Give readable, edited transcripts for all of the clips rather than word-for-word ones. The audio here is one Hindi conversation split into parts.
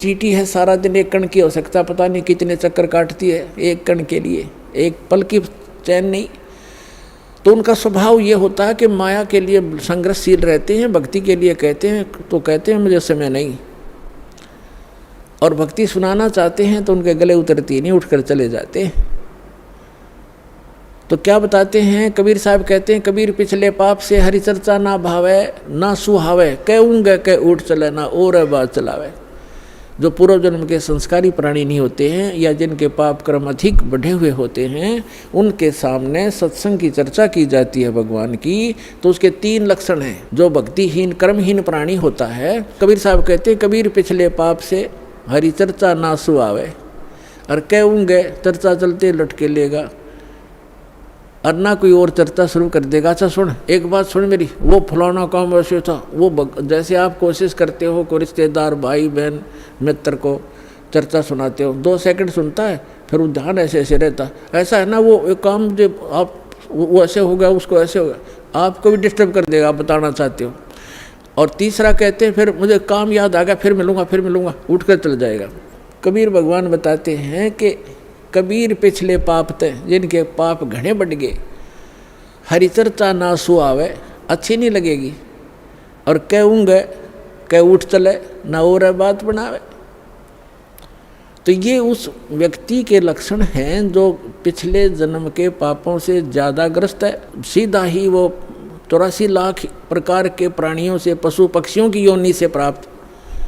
चींटी है, सारा दिन एक कण की हो सकता, पता नहीं कितने चक्कर काटती है एक कण के लिए, एक पल की चैन नहीं। तो उनका स्वभाव ये होता है कि माया के लिए संघर्षशील रहते हैं, भक्ति के लिए कहते हैं तो कहते हैं मुझे समय नहीं, और भक्ति सुनाना चाहते हैं तो उनके गले उतरती नहीं, उठकर चले जाते हैं। तो क्या बताते हैं कबीर साहब, कहते हैं कबीर पिछले पाप से हरि चर्चा ना भावे ना सुहावे, कहूँगे कह उठ चले ना और बात चलावे। जो पूर्व जन्म के संस्कारी प्राणी नहीं होते हैं या जिनके पाप कर्म अधिक बढ़े हुए होते हैं, उनके सामने सत्संग की चर्चा की जाती है भगवान की, तो उसके 3 लक्षण हैं। जो भक्तिहीन कर्महीन प्राणी होता है, कबीर साहब कहते हैं कबीर पिछले पाप से हरि चर्चा ना सुहावे, और कहूँगे चर्चा चलते लटके लेगा, और ना कोई और चर्चा शुरू कर देगा। अच्छा सुन, एक बात सुन मेरी, वो फलाना काम वैसे था, वो जैसे आप कोशिश करते हो को रिश्तेदार भाई बहन मित्र को चर्चा सुनाते हो, 2 सेकंड सुनता है, फिर वो ध्यान ऐसे ऐसे रहता, ऐसा है ना वो एक काम जो आप वो ऐसे हो गया, उसको ऐसे हो गया, आपको भी डिस्टर्ब कर देगा, आप बताना चाहते हो। और तीसरा कहते हैं फिर मुझे काम याद आ गया, फिर मिलूँगा, उठ कर चल जाएगा। कबीर भगवान बताते हैं कि कबीर पिछले पाप थे, जिनके पाप घने बढ़ गए, हरि चर्चा ना सुहावे, अच्छी नहीं लगेगी, और कहूँगे कह उठ चले ना और बात बनावे। तो ये उस व्यक्ति के लक्षण हैं जो पिछले जन्म के पापों से ज़्यादा ग्रस्त है। सीधा ही वो 84 लाख प्रकार के प्राणियों से, पशु पक्षियों की योनि से प्राप्त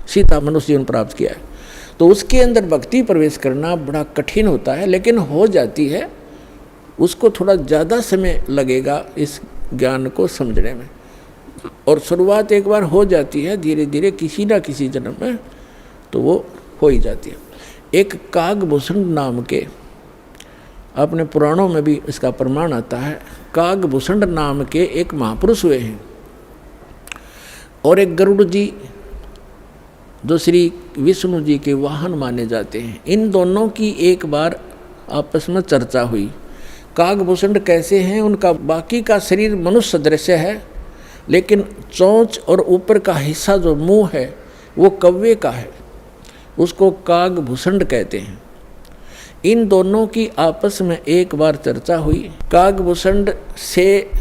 सीधा मनुष्य जीवन प्राप्त किया है। तो उसके अंदर भक्ति प्रवेश करना बड़ा कठिन होता है, लेकिन हो जाती है। उसको थोड़ा ज़्यादा समय लगेगा इस ज्ञान को समझने में, और शुरुआत एक बार हो जाती है, धीरे धीरे किसी ना किसी जन्म में तो वो हो ही जाती है। एक कागभूषण नाम के, अपने पुराणों में भी इसका प्रमाण आता है, कागभूषण नाम के एक महापुरुष हुए हैं, और एक गरुड़ जी जो श्री विष्णु जी के वाहन माने जाते हैं। इन दोनों की एक बार आपस में चर्चा हुई। कागभूषण कैसे हैं, उनका बाकी का शरीर मनुष्य सदृश है, लेकिन चोंच और ऊपर का हिस्सा जो मुंह है वो कौवे का है, उसको कागभूषण कहते हैं। इन दोनों की आपस में एक बार चर्चा हुई। कागभूषण से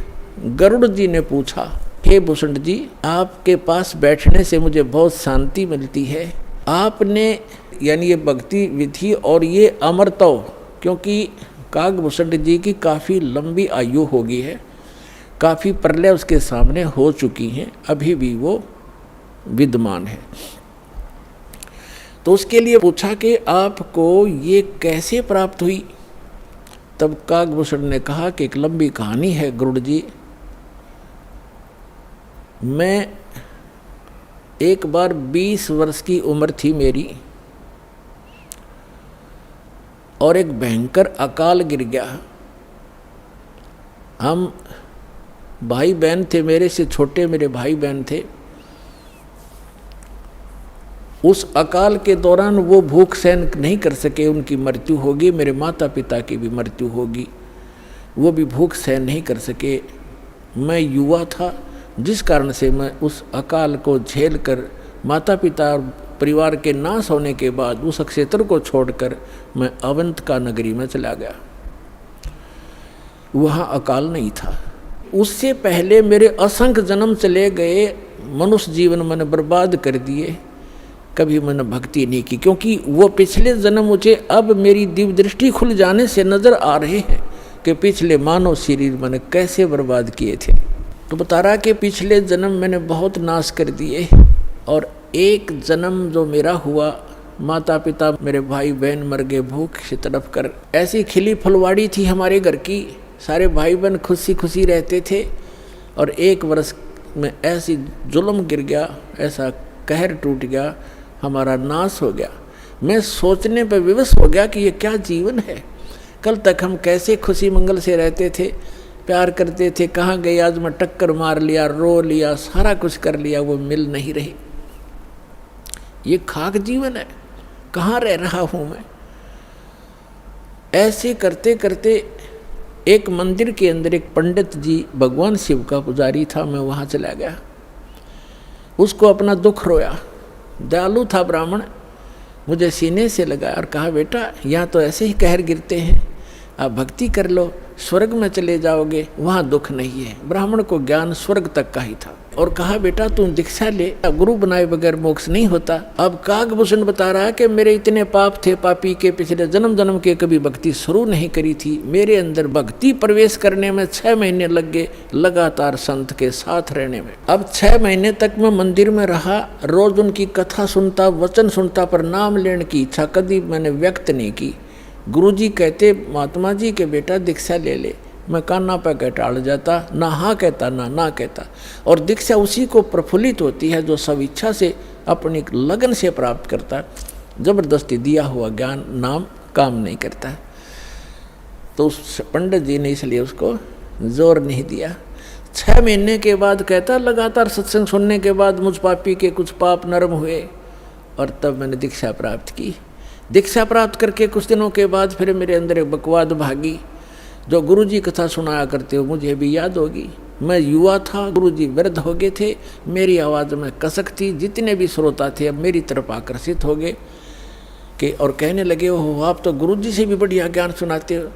गरुड़ जी ने पूछा, हे भूषण जी, आपके पास बैठने से मुझे बहुत शांति मिलती है। आपने यानी ये भक्ति विधि और ये अमरत्व, क्योंकि कागभूषण जी की काफ़ी लंबी आयु हो गई है, काफ़ी प्रलय उसके सामने हो चुकी हैं, अभी भी वो विद्यमान है। तो उसके लिए पूछा कि आपको ये कैसे प्राप्त हुई। तब कागभूषण ने कहा कि एक लंबी कहानी है गरुड़ जी। मैं एक बार 20 वर्ष की उम्र थी मेरी, और एक भयंकर अकाल गिर गया। हम भाई बहन थे, मेरे से छोटे मेरे भाई बहन थे। उस अकाल के दौरान वो भूख सहन नहीं कर सके, उनकी मृत्यु होगी। मेरे माता पिता की भी मृत्यु होगी, वो भी भूख सहन नहीं कर सके। मैं युवा था, जिस कारण से मैं उस अकाल को झेल कर माता पिता और परिवार के नाश होने के बाद उस क्षेत्र को छोड़कर मैं अवंतिका नगरी में चला गया। वहाँ अकाल नहीं था। उससे पहले मेरे असंख्य जन्म चले गए, मनुष्य जीवन मैंने बर्बाद कर दिए, कभी मैंने भक्ति नहीं की, क्योंकि वो पिछले जन्म मुझे अब मेरी दिव्य दृष्टि खुल जाने से नजर आ रहे हैं कि पिछले मानव शरीर मैंने कैसे बर्बाद किए थे। तो बता रहा कि पिछले जन्म मैंने बहुत नाश कर दिए, और एक जन्म जो मेरा हुआ, माता पिता मेरे भाई बहन मर गए भूख से तड़प कर। ऐसी खिली फुलवाड़ी थी हमारे घर की, सारे भाई बहन खुशी खुशी रहते थे, और एक वर्ष में ऐसी जुल्म गिर गया, ऐसा कहर टूट गया, हमारा नाश हो गया। मैं सोचने पर विवश हो गया कि ये क्या जीवन है। कल तक हम कैसे खुशी मंगल से रहते थे, प्यार करते थे, कहाँ गए आज मैं टक्कर मार लिया, रो लिया, सारा कुछ कर लिया, वो मिल नहीं रही। ये खाक जीवन है, कहाँ रह रहा हूँ मैं। ऐसे करते करते एक मंदिर के अंदर एक पंडित जी भगवान शिव का पुजारी था, मैं वहाँ चला गया, उसको अपना दुख रोया। दयालु था ब्राह्मण, मुझे सीने से लगाया और कहा, बेटा यहाँ तो ऐसे ही कहर गिरते हैं, आप भक्ति कर लो, स्वर्ग में चले जाओगे, वहाँ दुख नहीं है। ब्राह्मण को ज्ञान स्वर्ग तक का ही था। और कहा, बेटा तू दीक्षा ले, गुरु बनाए बगैर मोक्ष नहीं होता। अब काकभूषण बता रहा है कि मेरे इतने पाप थे, पापी के पिछले जन्म जन्म के कभी भक्ति शुरू नहीं करी थी। मेरे अंदर भक्ति प्रवेश करने में 6 महीने लग गए, लगातार संत के साथ रहने में। अब 6 महीने तक मैं मंदिर में रहा, रोज उनकी कथा सुनता, वचन सुनता, पर नाम लेने की इच्छा कभी मैंने व्यक्त नहीं की। गुरुजी कहते, महात्मा जी के बेटा दीक्षा ले ले। मैं कान्ना पे कह टाल जाता, ना हाँ कहता ना कहता। और दीक्षा उसी को प्रफुल्लित होती है जो सब इच्छा से अपनी लगन से प्राप्त करता है। जबरदस्ती दिया हुआ ज्ञान नाम काम नहीं करता है। तो उस पंडित जी ने इसलिए उसको जोर नहीं दिया। 6 महीने के बाद कहता, लगातार सत्संग सुनने के बाद मुझ पापी के कुछ पाप नरम हुए और तब मैंने दीक्षा प्राप्त की। दीक्षा प्राप्त करके कुछ दिनों के बाद फिर मेरे अंदर एक बकवाद भागी। जो गुरुजी कथा सुनाया करते हो मुझे भी याद होगी। मैं युवा था, गुरुजी वृद्ध हो गए थे, मेरी आवाज़ में कसक थी। जितने भी श्रोता थे अब मेरी तरफ आकर्षित हो गए कि और कहने लगे, हो आप तो गुरुजी से भी बढ़िया ज्ञान सुनाते हो।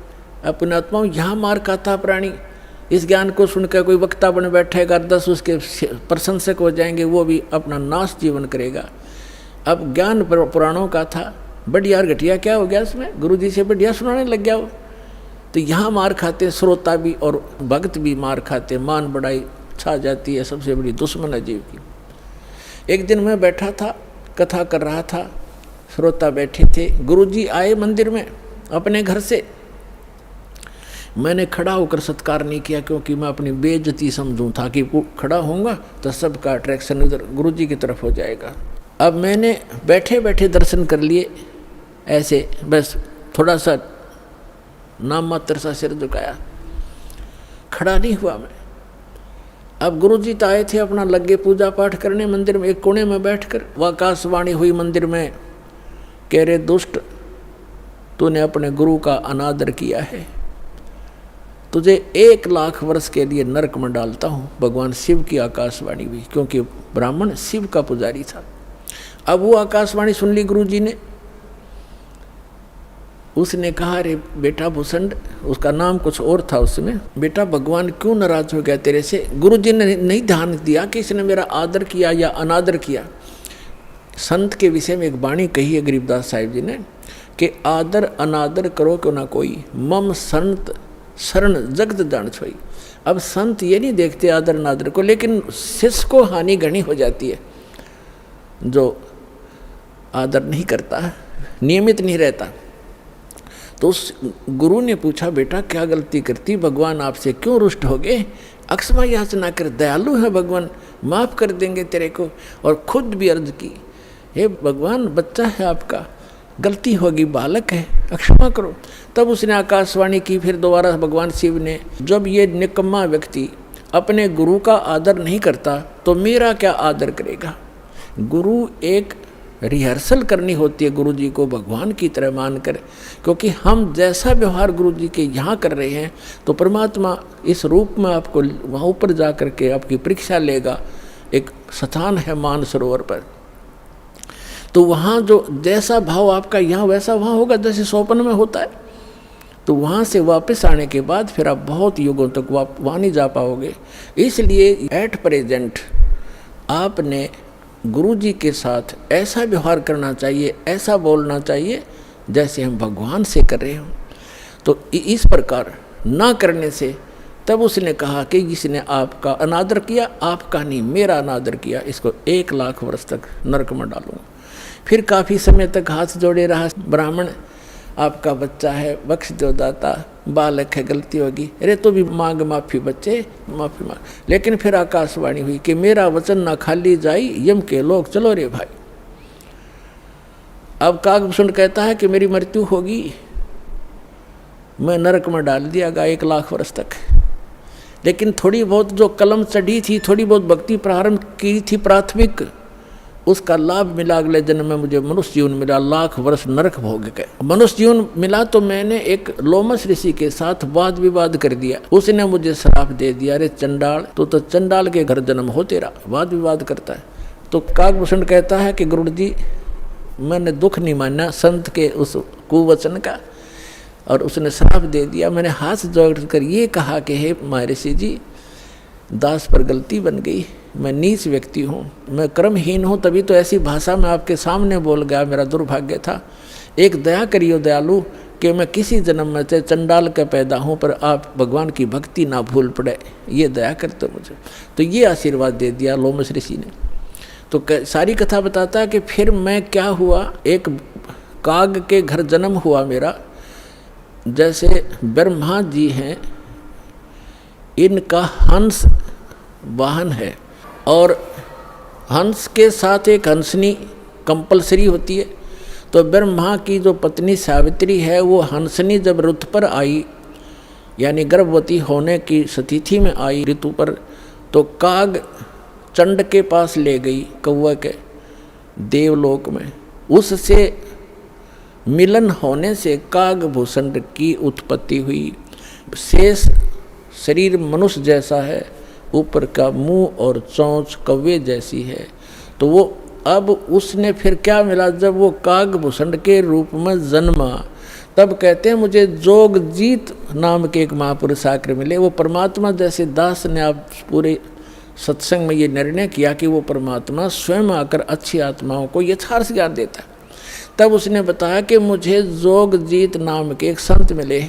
अपने आत्माओं यहाँ मार खाता प्राणी, इस ज्ञान को सुनकर कोई वक्ता बन बैठेगा, 10 उसके प्रशंसक हो जाएंगे, वो भी अपना नाश जीवन करेगा। अब ज्ञान पुराणों का था, बढ़िया और घटिया क्या हो गया उसमें, गुरुजी से बढ़िया सुनाने लग गया वो। तो यहाँ मार खाते श्रोता भी और भक्त भी मार खाते, मान बढ़ाई छा जाती है, सबसे बड़ी दुश्मन है जीव की। एक दिन मैं बैठा था, कथा कर रहा था, श्रोता बैठे थे, गुरुजी आए मंदिर में अपने घर से। मैंने खड़ा होकर सत्कार नहीं किया क्योंकि मैं अपनी बेइज्जती समझूं था कि खड़ा होऊंगा तो सबका अट्रैक्शन उधर गुरुजी की तरफ हो जाएगा। अब मैंने बैठे बैठे दर्शन कर लिए, ऐसे बस थोड़ा सा नाम मात्र सा सिर झुकाया, खड़ा नहीं हुआ मैं। अब गुरुजी तो आए थे, अपना लगे पूजा पाठ करने मंदिर में। एक कोने में बैठकर वह आकाशवाणी हुई मंदिर में, कह रहे, दुष्ट तूने अपने गुरु का अनादर किया है, तुझे 1 लाख वर्ष के लिए नरक में डालता हूँ। भगवान शिव की आकाशवाणी हुई, क्योंकि ब्राह्मण शिव का पुजारी था। अब वो आकाशवाणी सुन ली गुरुजी ने। उसने कहा, अरे बेटा भूषण, उसका नाम कुछ और था उसमें, बेटा भगवान क्यों नाराज हो गया तेरे से। गुरुजी ने नहीं ध्यान दिया कि इसने मेरा आदर किया या अनादर किया। संत के विषय में एक वाणी कही है गरीबदास साहिब जी ने कि आदर अनादर करो क्यों ना कोई, मम संत शरण जगत जान छोई। अब संत ये नहीं देखते आदर अनादर को, लेकिन शिष्य को हानि घनी हो जाती है जो आदर नहीं करता, नियमित नहीं रहता। तो उस गुरु ने पूछा, बेटा क्या गलती करती, भगवान आपसे क्यों रुष्ट हो गए। अक्षमा याचना कर, दयालु है भगवान, माफ़ कर देंगे तेरे को। और खुद भी अर्ज की, हे भगवान बच्चा है आपका, गलती होगी, बालक है, अक्षमा करो। तब उसने आकाशवाणी की फिर दोबारा भगवान शिव ने, जब ये निकम्मा व्यक्ति अपने गुरु का आदर नहीं करता तो मेरा क्या आदर करेगा। गुरु एक रिहर्सल करनी होती है गुरु जी को भगवान की तरह मानकर, क्योंकि हम जैसा व्यवहार गुरु जी के यहाँ कर रहे हैं तो परमात्मा इस रूप में आपको वहाँ ऊपर जा कर के आपकी परीक्षा लेगा। एक स्थान है मानसरोवर पर, तो वहाँ जो जैसा भाव आपका यहाँ वैसा वहाँ होगा, जैसे स्वप्न में होता है। तो वहाँ से वापस आने के बाद फिर आप बहुत युगों तक वहाँ नहीं जा पाओगे। इसलिए एट प्रेजेंट आपने गुरु जी के साथ ऐसा व्यवहार करना चाहिए, ऐसा बोलना चाहिए जैसे हम भगवान से कर रहे हों। तो इस प्रकार ना करने से तब उसने कहा कि जिसने आपका अनादर किया, आपका नहीं मेरा अनादर किया, इसको 1 लाख वर्ष तक नरक में डालूंगा। फिर काफ़ी समय तक हाथ जोड़े रहा ब्राह्मण, आपका बच्चा है, बख्श दो दाता, बालक है, गलती होगी, अरे तो भी मांग माफ़ी बच्चे, माफ़ी मांग। लेकिन फिर आकाशवाणी हुई कि मेरा वचन ना खाली जाई, यम के लोग चलो रे भाई। अब काकभूषण कहता है कि मेरी मृत्यु होगी, मैं नरक में डाल दिया गया 1 लाख वर्ष तक। लेकिन थोड़ी बहुत जो कलम चढ़ी थी, थोड़ी बहुत भक्ति प्रारंभ की थी प्राथमिक, उसका लाभ मिला। अगले जन्म में मुझे मनुष्य जीवन मिला, 1 लाख वर्ष नरक भोग गए। मनुष्य जीवन मिला तो मैंने एक लोमस ऋषि के साथ वाद विवाद कर दिया। उसने मुझे श्राप दे दिया, अरे चंडाल तो चंडाल के घर जन्म हो तेरा, वाद विवाद करता है। तो काकभूषण कहता है कि गुरु जी मैंने दुख नहीं माना संत के उस कुवचन का, और उसने श्राप दे दिया। मैंने हाथ जोड़ कर ये कहा कि हे महर्षि जी, दास पर गलती बन गई, मैं नीच व्यक्ति हूँ, मैं कर्महीन हूँ, तभी तो ऐसी भाषा में आपके सामने बोल गया, मेरा दुर्भाग्य था। एक दया करियो दयालु कि मैं किसी जन्म में से चंडाल का पैदा हूँ, पर आप भगवान की भक्ति ना भूल पड़े, ये दया करते मुझे। तो ये आशीर्वाद दे दिया लोमश ऋषि ने। तो सारी कथा बताता है कि फिर मैं क्या हुआ, एक काग के घर जन्म हुआ मेरा। जैसे ब्रह्मा जी हैं, इनका हंस वाहन है, और हंस के साथ एक हंसनी कंपलसरी होती है। तो ब्रह्मा की जो पत्नी सावित्री है, वो हंसनी जब ऋतु पर आई, यानी गर्भवती होने की स्थिति में आई ऋतु पर, तो काग चंड के पास ले गई, कौवा के देवलोक में। उससे मिलन होने से कागभूषण की उत्पत्ति हुई। शेष शरीर मनुष्य जैसा है, ऊपर का मुंह और चोंच कौवे जैसी है। तो वो अब उसने फिर क्या मिला, जब वो कागभूषण के रूप में जन्मा, तब कहते हैं मुझे जोगजीत नाम के एक महापुरुष आकर मिले। वो परमात्मा जैसे दास ने आप पूरे सत्संग में ये निर्णय किया कि वो परमात्मा स्वयं आकर अच्छी आत्माओं को यथार्थ ज्ञान देता है। तब उसने बताया कि मुझे जोगजीत नाम के एक संत मिले,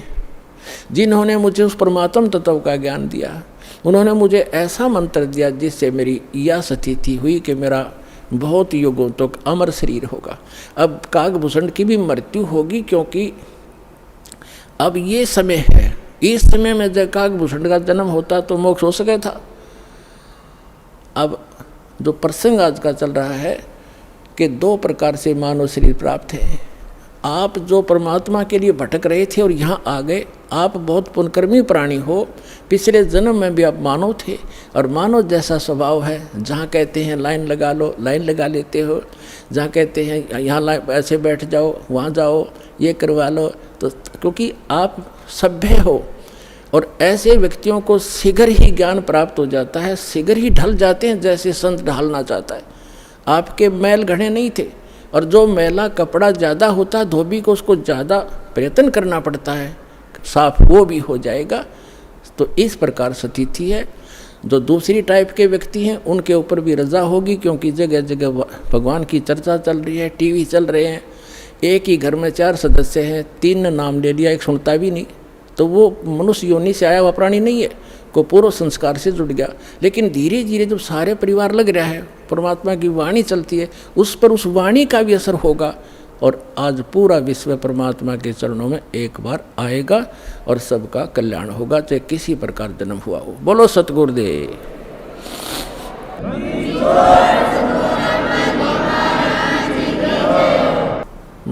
जिन्होंने मुझे उस परमात्म तत्व का ज्ञान दिया। उन्होंने मुझे ऐसा मंत्र दिया जिससे मेरी यह स्थिति हुई कि मेरा बहुत युगों तक अमर शरीर होगा। अब कागभूषण की भी मृत्यु होगी, क्योंकि अब ये समय है, इस समय में जब कागभूषण का जन्म होता तो मोक्ष हो सके था। अब जो प्रसंग आज का चल रहा है कि दो प्रकार से मानव शरीर प्राप्त है। आप जो परमात्मा के लिए भटक रहे थे और यहाँ आ गए, आप बहुत पुण्यकर्मी प्राणी हो। पिछले जन्म में भी आप मानव थे, और मानव जैसा स्वभाव है। जहाँ कहते हैं लाइन लगा लो, लाइन लगा लेते हो। जहाँ कहते हैं यहाँ ऐसे बैठ जाओ, वहाँ जाओ, ये करवा लो। तो क्योंकि आप सभ्य हो, और ऐसे व्यक्तियों को शीघ्र ही ज्ञान प्राप्त हो जाता है, शीघ्र ही ढल जाते हैं जैसे संत ढलना चाहता है। आपके मैल घड़े नहीं थे, और जो मैला कपड़ा ज़्यादा होता है धोबी को, उसको ज़्यादा प्रयत्न करना पड़ता है, साफ वो भी हो जाएगा। तो इस प्रकार स्थिति है। जो दूसरी टाइप के व्यक्ति हैं उनके ऊपर भी रजा होगी, क्योंकि जगह जगह भगवान की चर्चा चल रही है, टीवी चल रहे हैं। एक ही घर में 4 सदस्य हैं, 3 ने नाम ले लिया, एक सुनता भी नहीं, तो वो मनुष्य योनि से आया हुआ प्राणी नहीं है, को पूर्व संस्कार से जुड़ गया। लेकिन धीरे धीरे जब सारे परिवार लग रहा है, परमात्मा की वाणी चलती है, उस पर उस वाणी का भी असर होगा, और आज पूरा विश्व परमात्मा के चरणों में एक बार आएगा, और सबका कल्याण होगा, चाहे किसी प्रकार जन्म हुआ हो। बोलो सतगुरुदेव।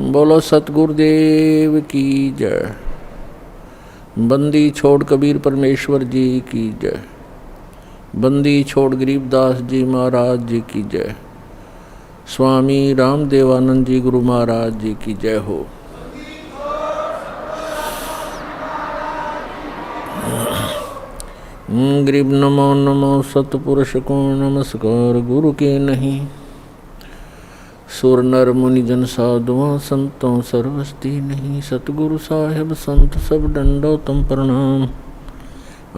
बोलो सतगुरुदेव की जय। बंदी छोड़ कबीर परमेश्वर जी की जय। बंदी छोड़ गरीबदास जी महाराज जी की जय। स्वामी रामदेवानंद जी गुरु महाराज जी की जय हो। गरीब नमो नमो सतपुरुष को नमस्कार गुरु के नहीं। सुर नर मुनि जन साधुआं संतों सर्वस्ती नहीं। सतगुरु साहेब संत सब दंडोतम प्रणाम।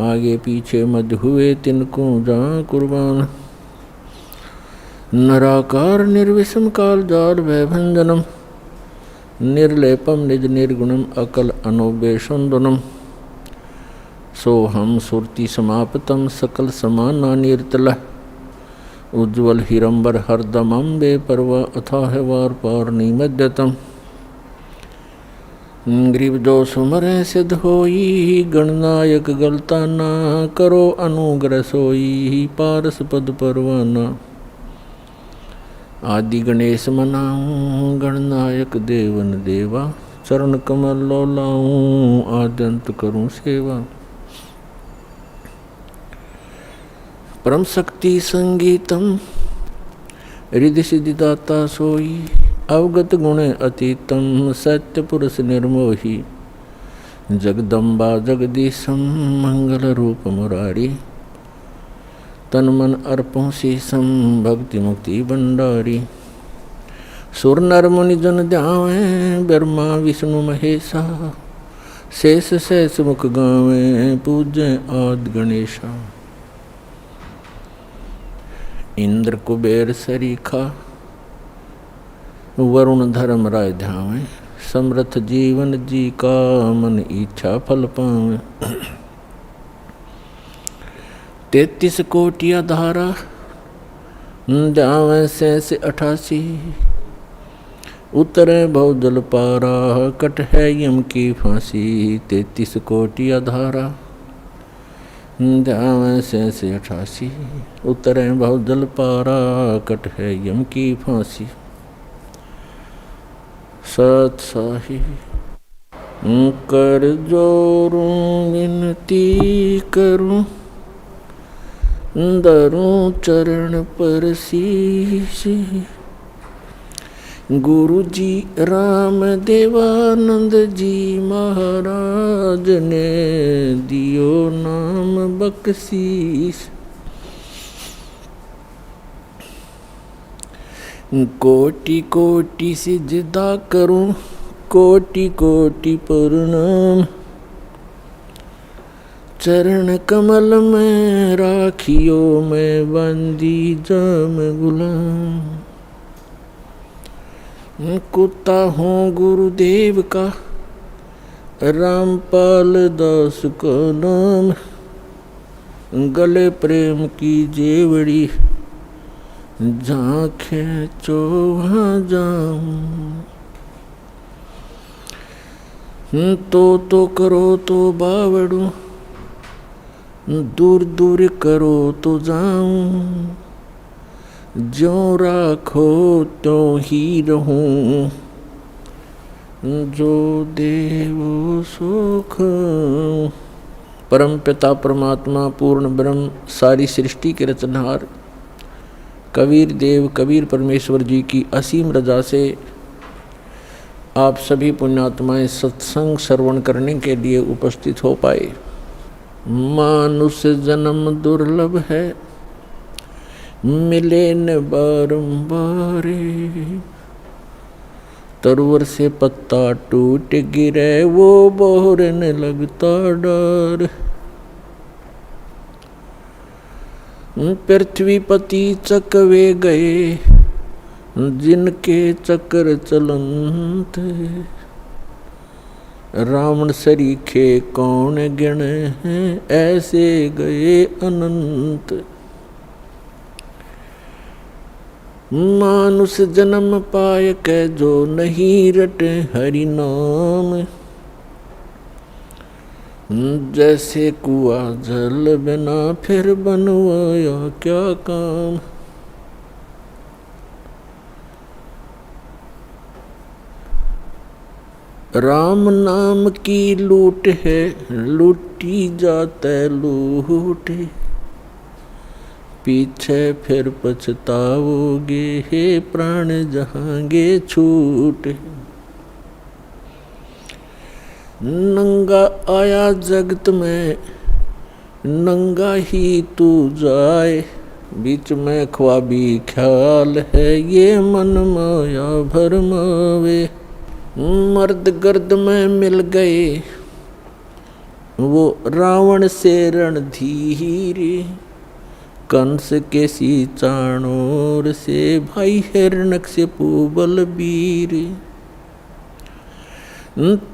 आगे पीछे मध्य हुए तिनको जहाँ कुर्बान। नराकार निर्विषम काल जाल भयभंजनम। निर्लेपम निज निर्गुणम अकल अनोबेशंदनम। सोहम सुरति समापतम सकल समाना निर्तल। उज्ज्वल हिरंबर हरदमंबे परवा अथाह वार पार निमद्यतम। ग्रीव जो सुमरे सिद्ध होई। गणनायक गलता ना करो अनुग्रह सोई। पारस पद परवाना। आदि गणेश मनाऊं गणनायक देवन देवा। चरण कमल लो लाऊं आद्यंत करूं सेवा। परम शक्ति संगीतम रिधि सिद्धिदाता सोई। अवगत गुण अतीतम सत्य पुरुष निर्मोही। जगदम्बा जगदीशम मंगल रूप मुरारी। तन मन अर्पों शीसम भक्ति मुक्ति भंडारी। सुर नर मुनि जन ध्यावे ब्रह्मा विष्णु महेशा शेष शेष मुख गावे पूजे आदि गणेशा। इंद्र कुबेर सरीखा वरुण धर्म राय ध्यावे समर्थ जीवन जी का मन इच्छा फल पावे। 33 कोटि धारा ध्यावे शेष 88 उतरे भव जल पारा कट है यम की फांसी। 33 कोटि धारा ध्यावे शेष 88 उतरे भव जल पारा कट है यम की फांसी। सत साही कर जोरूं विनती करूं धरूं चरण पर शीश। गुरु जी राम देवानंद जी महाराज ने दियो नाम बख्शीश। कोटि कोटि सिजदा करूं कोटि कोटि प्रणाम। चरण कमल में राखियो मैं बंदी जाम गुलाम। कुत्ता हूँ गुरुदेव का रामपाल दास का नाम। गले प्रेम की जेवड़ी जहाँ खेचो वहाँ जाऊं। तो करो तो बावड़ू दूर दूर करो तो जाऊं। ज्यों राखो त्यों ही रहूं जो देव सो खाऊं। परम पिता परमात्मा पूर्ण ब्रह्म सारी सृष्टि के रचनहार कबीर देव कबीर परमेश्वर जी की असीम रजा से आप सभी पुण्यात्माएं सत्संग श्रवण करने के लिए उपस्थित हो पाए। मानुष जन्म दुर्लभ है मिले न बारंबार। तरवर से पत्ता टूट गिरे वो बोहरने लगता डर। पृथ्वीपति चकवे गए जिनके चक्र चलंत। रावण सरीखे कौन गिने हैं ऐसे गए अनंत। मानुष जन्म पाय के जो नहीं रटे हरि नाम। जैसे कुआ जल बिना फिर बनवाया क्या काम। राम नाम की लूट है लूटी जाते लूट। पीछे फिर पछताओगे हे प्राण जहांगे छूट। नंगा आया जगत में नंगा ही तू जाए। बीच में ख्वाबी ख्याल है ये मन माया भरमावे। मर्द गर्द में मिल गए वो रावण से रणधीर। कंस के सी चाणोर से भाई हिरण्यकशिपु बलबीर।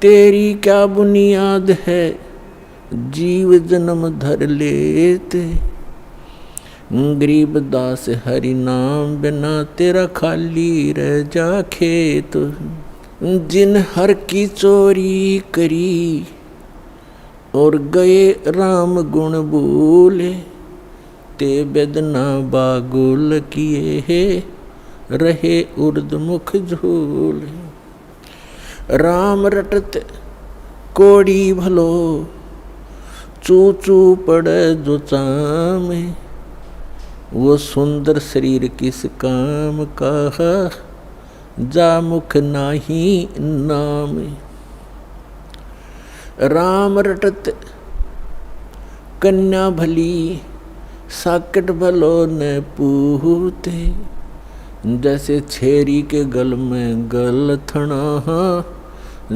तेरी क्या बुनियाद है जीव जन्म धर लेते। गरीब दास हरि नाम बिना तेरा खाली रह जा खेत। जिन हर की चोरी करी और गए राम गुण बोले। ते बेदना बागुल किए है रहे उर्द मुख झोले। राम रटत कोड़ी भलो चू चू पड़े जो चामे। वो सुंदर शरीर किस काम का जा मुख नाही नाम। राम रटत कन्या भली साकट भलो न पूते। जैसे छेरी के गल में गलथना,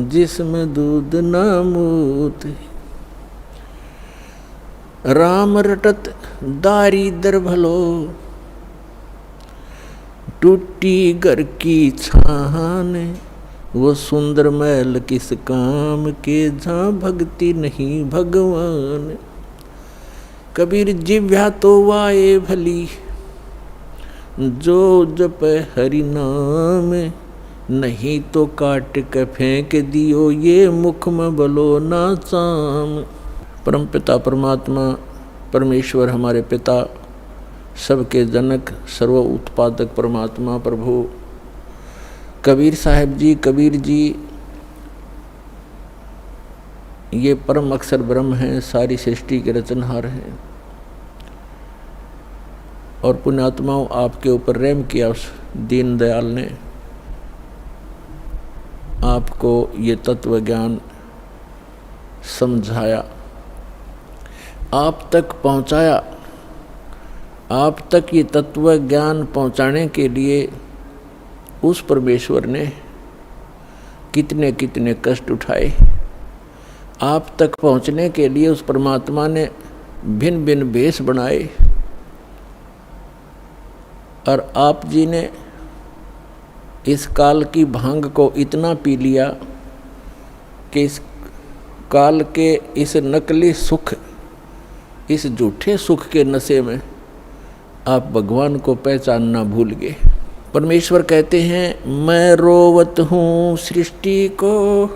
जिसमें दूध ना मूत। राम रटत दारिद्र भलो, टूटी घर की छान। वो सुंदर महल किस काम के, जहाँ भक्ति नहीं भगवान। कबीर जिह्वा तो वाए भली, जो जप हरि नाम। नहीं तो काट के फेंक दियो, ये मुख में बलो ना चाम। परम पिता परमात्मा परमेश्वर हमारे पिता, सबके जनक, सर्व उत्पादक परमात्मा प्रभु कबीर साहब जी, कबीर जी ये परम अक्षर ब्रह्म हैं, सारी सृष्टि के रचनहार हैं। और पुण्यात्माओं, आपके ऊपर रहम किया उस दीन दयाल ने, आपको ये तत्व ज्ञान समझाया, आप तक पहुंचाया। आप तक ये तत्व ज्ञान पहुंचाने के लिए उस परमेश्वर ने कितने कितने कष्ट उठाए। आप तक पहुंचने के लिए उस परमात्मा ने भिन्न भिन्न भेष बनाए। और आप जी ने इस काल की भांग को इतना पी लिया कि इस काल के इस नकली सुख, इस झूठे सुख के नशे में आप भगवान को पहचानना भूल गए। परमेश्वर कहते हैं, मैं रोवत हूँ सृष्टि को,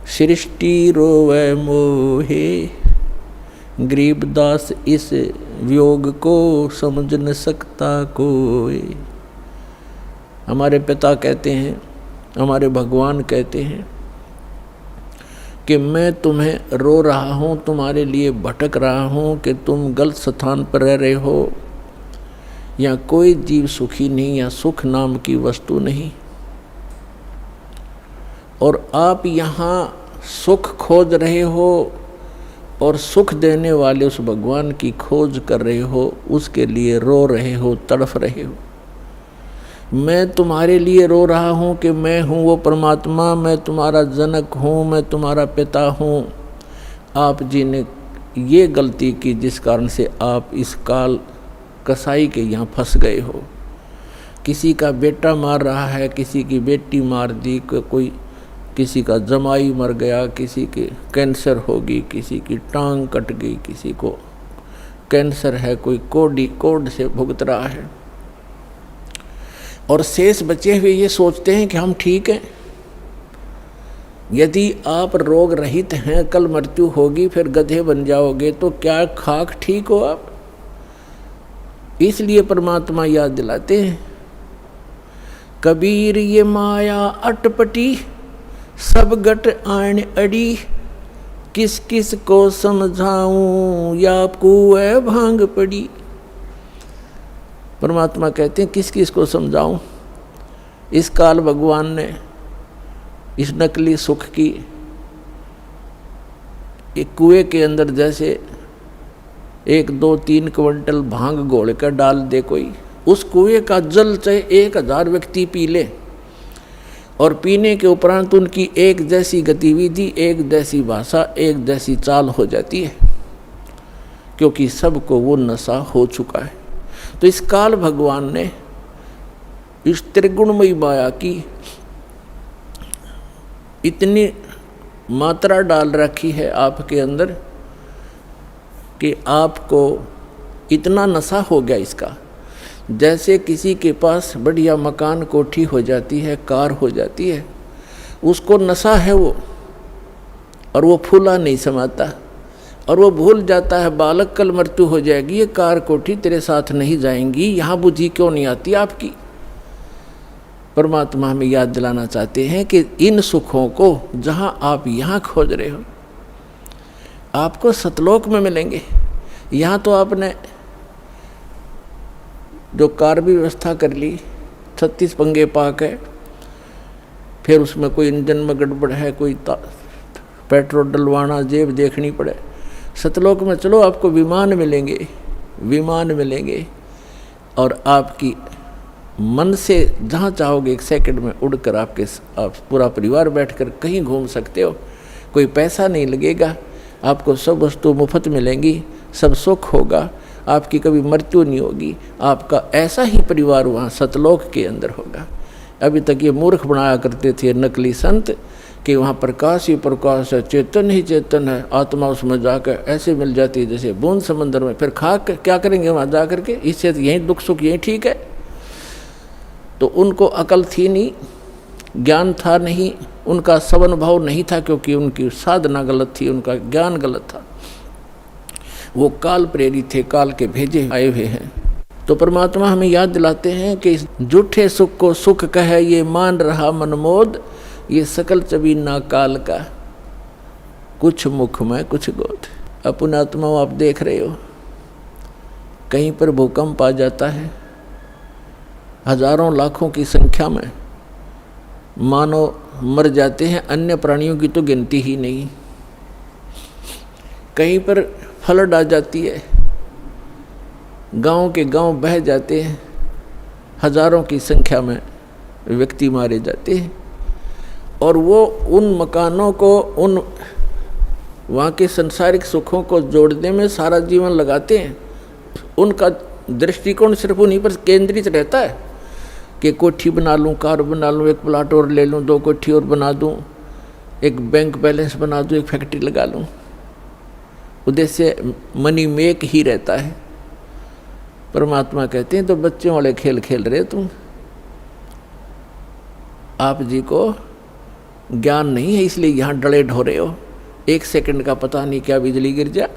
सृष्टि रोवे मोहे। गरीबदास इस वियोग को समझ न सकता कोई। हमारे पिता कहते हैं, हमारे भगवान कहते हैं कि मैं तुम्हें रो रहा हूँ, तुम्हारे लिए भटक रहा हूँ कि तुम गलत स्थान पर रह रहे हो। या कोई जीव सुखी नहीं, या सुख नाम की वस्तु नहीं। और आप यहाँ सुख खोज रहे हो और सुख देने वाले उस भगवान की खोज कर रहे हो, उसके लिए रो रहे हो, तड़फ रहे हो। मैं तुम्हारे लिए रो रहा हूँ कि मैं हूँ वो परमात्मा, मैं तुम्हारा जनक हूँ, मैं तुम्हारा पिता हूँ। आप जी ने ये गलती की जिस कारण से आप इस काल कसाई के यहाँ फंस गए हो। किसी का बेटा मार रहा है, किसी की बेटी मार दी, कोई किसी का जमाई मर गया, किसी के कैंसर होगी, किसी की टांग कट गई, किसी को कैंसर है, कोई कोड से भुगत रहा है। और शेष बचे हुए ये सोचते हैं कि हम ठीक हैं। यदि आप रोग रहित हैं, कल मृत्यु होगी, फिर गधे बन जाओगे, तो क्या खाक ठीक हो आप? इसलिए परमात्मा याद दिलाते हैं, कबीर ये माया अटपटी, सब गट आन अड़ी। किस किस को समझाऊं, या कुएं भांग पड़ी। परमात्मा कहते हैं, किस किस को समझाऊं। इस काल भगवान ने इस नकली सुख की एक कुएं के अंदर जैसे 1, 2, 3 क्विंटल भांग घोल कर डाल दे कोई, उस कुएं का जल चाहे 1000 व्यक्ति पी ले, और पीने के उपरांत उनकी एक जैसी गतिविधि, एक जैसी भाषा, एक जैसी चाल हो जाती है, क्योंकि सबको वो नशा हो चुका है। तो इस काल भगवान ने इस त्रिगुणमयी माया की इतनी मात्रा डाल रखी है आपके अंदर कि आपको इतना नशा हो गया इसका। जैसे किसी के पास बढ़िया मकान, कोठी हो जाती है, कार हो जाती है, उसको नशा है वो, और वो फूला नहीं समाता, और वो भूल जाता है बालक कल मृत्यु हो जाएगी, ये कार कोठी तेरे साथ नहीं जाएंगी, यहाँ बुद्धि क्यों नहीं आती आपकी। परमात्मा हमें याद दिलाना चाहते हैं कि इन सुखों को जहाँ आप यहाँ खोज रहे हो, आपको सतलोक में मिलेंगे। यहाँ तो आपने जो कार भी व्यवस्था कर ली, 36 पंगे पाक है, फिर उसमें कोई इंजन में गड़बड़ है, कोई पेट्रोल डलवाना, जेब देखनी पड़े। सतलोक में चलो, आपको विमान मिलेंगे, विमान मिलेंगे, और आपकी मन से जहाँ चाहोगे 1 सेकंड में उड़कर आप पूरा परिवार बैठकर कहीं घूम सकते हो। कोई पैसा नहीं लगेगा, आपको सब वस्तु मुफ्त मिलेंगी, सब सुख होगा, आपकी कभी मृत्यु नहीं होगी। आपका ऐसा ही परिवार वहाँ सतलोक के अंदर होगा। अभी तक ये मूर्ख बनाया करते थे नकली संत कि वहाँ प्रकाश ही प्रकाश है, चेतन ही चेतन है, आत्मा उसमें जाकर ऐसे मिल जाती है जैसे बूंद समंदर में। फिर खा क्या करेंगे वहाँ जा करके, इससे यहीं दुख सुख यहीं ठीक है। तो उनको अकल थी नहीं, ज्ञान था नहीं, उनका सवन भाव नहीं था, क्योंकि उनकी साधना गलत थी, उनका ज्ञान गलत था। वो काल प्रेरित थे, काल के भेजे आए हुए हैं। तो परमात्मा हमें याद दिलाते हैं कि झूठे सुख को सुख कहे ये मान रहा मनमोद, ये सकल चबीना काल का, कुछ मुख में कुछ गोद। अपने आत्माओं आप देख रहे हो, कहीं पर भूकंप आ जाता है, हजारों लाखों की संख्या में मानव मर जाते हैं, अन्य प्राणियों की तो गिनती ही नहीं। कहीं पर फ्लड आ जाती है, गांव के गांव बह जाते हैं, हजारों की संख्या में व्यक्ति मारे जाते हैं। और वो उन मकानों को, उन वहाँ के सांसारिक सुखों को जोड़ने में सारा जीवन लगाते हैं। उनका दृष्टिकोण सिर्फ उन्हीं पर केंद्रित रहता है कि कोठी बना लूँ, कार बना लूँ, एक प्लाट और ले लूँ, 2 कोठी और बना दूँ, एक बैंक बैलेंस बना दूँ, एक फैक्ट्री लगा लूँ। उद्देश्य मनी मेक ही रहता है। परमात्मा कहते हैं तो बच्चों वाले खेल खेल रहे तुम, आप जी को ज्ञान नहीं है, इसलिए यहाँ डले ढो रहे हो। 1 सेकंड का पता नहीं क्या बिजली गिर जा,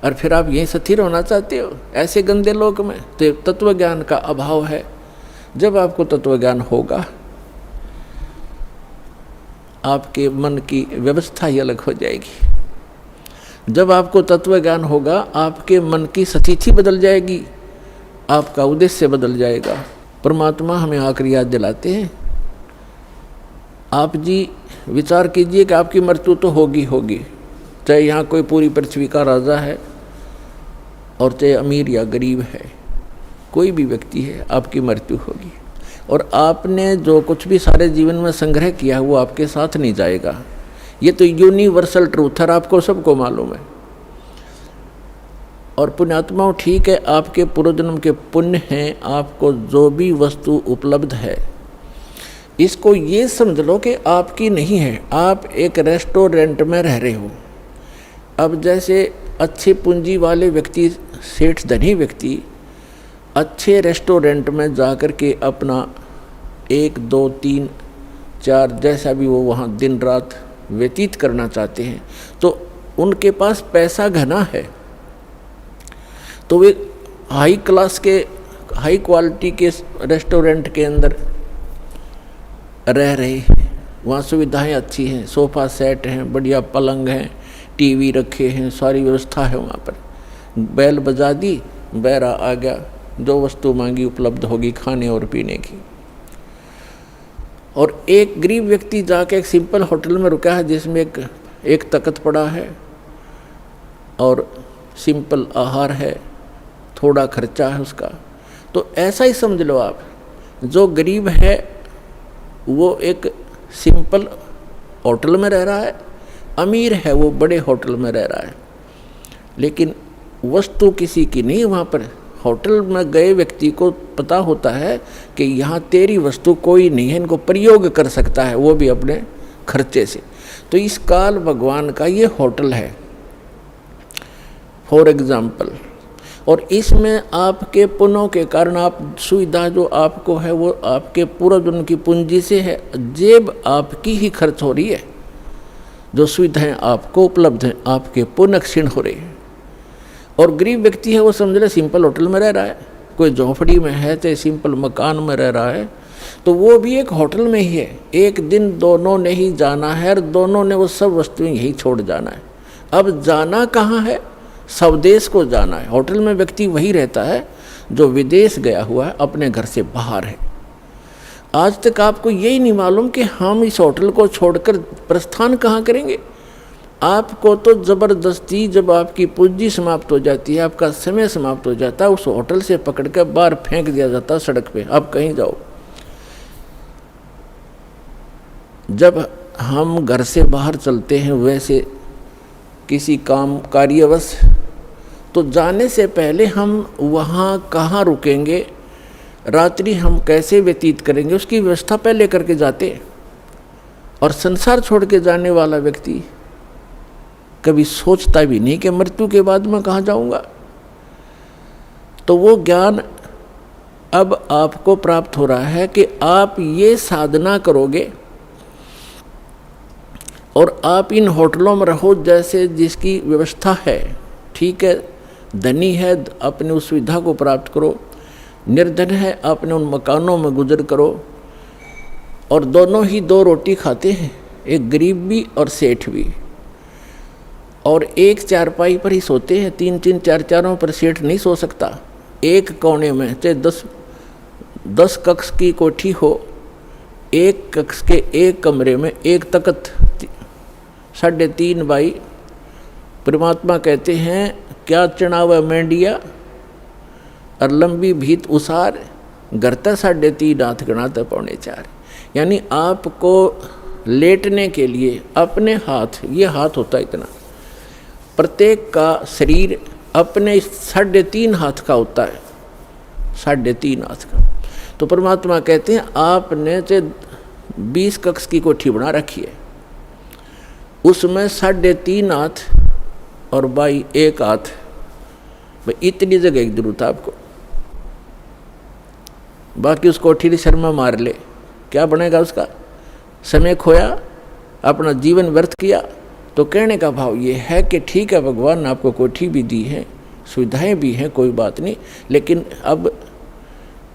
और फिर आप यहीं स्थिर होना चाहते हो ऐसे गंदे लोक में। तो तत्व ज्ञान का अभाव है। जब आपको तत्व ज्ञान होगा, आपके मन की व्यवस्था ही अलग हो जाएगी। जब आपको तत्व ज्ञान होगा, आपके मन की स्थिति बदल जाएगी, आपका उद्देश्य बदल जाएगा। परमात्मा हमें आखिरी याद दिलाते हैं, आप जी विचार कीजिए कि आपकी मृत्यु तो होगी होगी, चाहे यहाँ कोई पूरी पृथ्वी का राजा है और चाहे अमीर या गरीब है, कोई भी व्यक्ति है, आपकी मृत्यु होगी। और आपने जो कुछ भी सारे जीवन में संग्रह किया है वो आपके साथ नहीं जाएगा। ये तो यूनिवर्सल ट्रूथ है, आपको सबको मालूम है। और पुण्यात्माओं, ठीक है, आपके पूर्व जन्म के पुण्य हैं, आपको जो भी वस्तु उपलब्ध है इसको ये समझ लो कि आपकी नहीं है। आप एक रेस्टोरेंट में रह रहे हो। अब जैसे अच्छे पूंजी वाले व्यक्ति, सेठ धनी व्यक्ति अच्छे रेस्टोरेंट में जाकर के अपना 1, 2, 3, 4 जैसा भी वो वहाँ दिन रात व्यतीत करना चाहते हैं, तो उनके पास पैसा घना है, तो वे हाई क्लास के, हाई क्वालिटी के रेस्टोरेंट के अंदर रह रहे हैं। वहाँ सुविधाएं अच्छी हैं, सोफ़ा सेट हैं, बढ़िया पलंग हैं, टीवी रखे हैं, सारी व्यवस्था है वहाँ पर। बैल बजा दी, बैरा आ गया, जो वस्तु मांगी उपलब्ध होगी खाने और पीने की। और एक गरीब व्यक्ति जाके एक सिंपल होटल में रुका है जिसमें एक तख्त पड़ा है और सिंपल आहार है, थोड़ा खर्चा है उसका। तो ऐसा ही समझ लो आप, जो गरीब है वो एक सिंपल होटल में रह रहा है, अमीर है वो बड़े होटल में रह रहा है, लेकिन वस्तु किसी की नहीं। वहाँ पर होटल में गए व्यक्ति को पता होता है कि यहाँ तेरी वस्तु कोई नहीं है, इनको प्रयोग कर सकता है, वो भी अपने खर्चे से। तो इस काल भगवान का ये होटल है फॉर एग्जाम्पल। और इसमें आपके पुण्यों के कारण आप सुविधा जो आपको है वो आपके पूर्व जन्म की पूंजी से है, जेब आपकी ही खर्च हो रही है। जो सुविधाएं आपको उपलब्ध हैं आपके पुण्य क्षीण हो रही है। और गरीब व्यक्ति है वो समझ ले सिंपल होटल में रह रहा है, कोई झोंपड़ी में है तो सिंपल मकान में रह रहा है, तो वो भी एक होटल में ही है। एक दिन दोनों ने ही जाना है और दोनों ने वो सब वस्तुएं यही छोड़ जाना है। अब जाना कहाँ है? स्वदेश को जाना है। होटल में व्यक्ति वही रहता है जो विदेश गया हुआ है, अपने घर से बाहर है। आज तक आपको यही नहीं मालूम कि हम इस होटल को छोड़कर प्रस्थान कहाँ करेंगे। आपको तो जबरदस्ती जब आपकी पूंजी समाप्त हो जाती है, आपका समय समाप्त हो जाता है, उस होटल से पकड़ कर बाहर फेंक दिया जाता है सड़क पे, आप कहीं जाओ। जब हम घर से बाहर चलते हैं वैसे किसी काम कार्यवश, तो जाने से पहले हम वहाँ कहाँ रुकेंगे, रात्रि हम कैसे व्यतीत करेंगे, उसकी व्यवस्था पहले करके जाते हैं। और संसार छोड़ के जाने वाला व्यक्ति कभी सोचता भी नहीं कि मृत्यु के बाद मैं कहाँ जाऊँगा। तो वो ज्ञान अब आपको प्राप्त हो रहा है कि आप ये साधना करोगे और आप इन होटलों में रहो जैसे जिसकी व्यवस्था है, ठीक है, धनी है अपने उस सुविधा को प्राप्त करो, निर्धन है अपने उन मकानों में गुजर करो। और दोनों ही दो रोटी खाते हैं, एक गरीब भी और सेठ भी, और एक चारपाई पर ही सोते हैं, 3-3 4-4 पर सेठ नहीं सो सकता। एक कोने में चाहे 10 कक्ष की कोठी हो, एक कक्ष के एक कमरे में एक तख्त 3.5 बाई। परमात्मा कहते हैं क्या चढ़ावा मेंढिया और लंबी भीत उसार, घरता 3.5 हाथ गणाता 4.25। यानी आपको लेटने के लिए अपने हाथ, ये हाथ होता है इतना, प्रत्येक का शरीर अपने 3.5 हाथ का होता है, 3.5 हाथ का। तो परमात्मा कहते हैं आपने 20 कक्ष की कोठी बना रखी है, उसमें 3.5 हाथ और बाई 1 हाथ, भाई इतनी जगह की जरूरत है आपको। बाकी उस कोठी की शर्मा मार ले, क्या बनेगा उसका? समय खोया, अपना जीवन व्यर्थ किया। तो कहने का भाव ये है कि ठीक है, भगवान ने आपको कोठी भी दी है, सुविधाएं भी हैं, कोई बात नहीं, लेकिन अब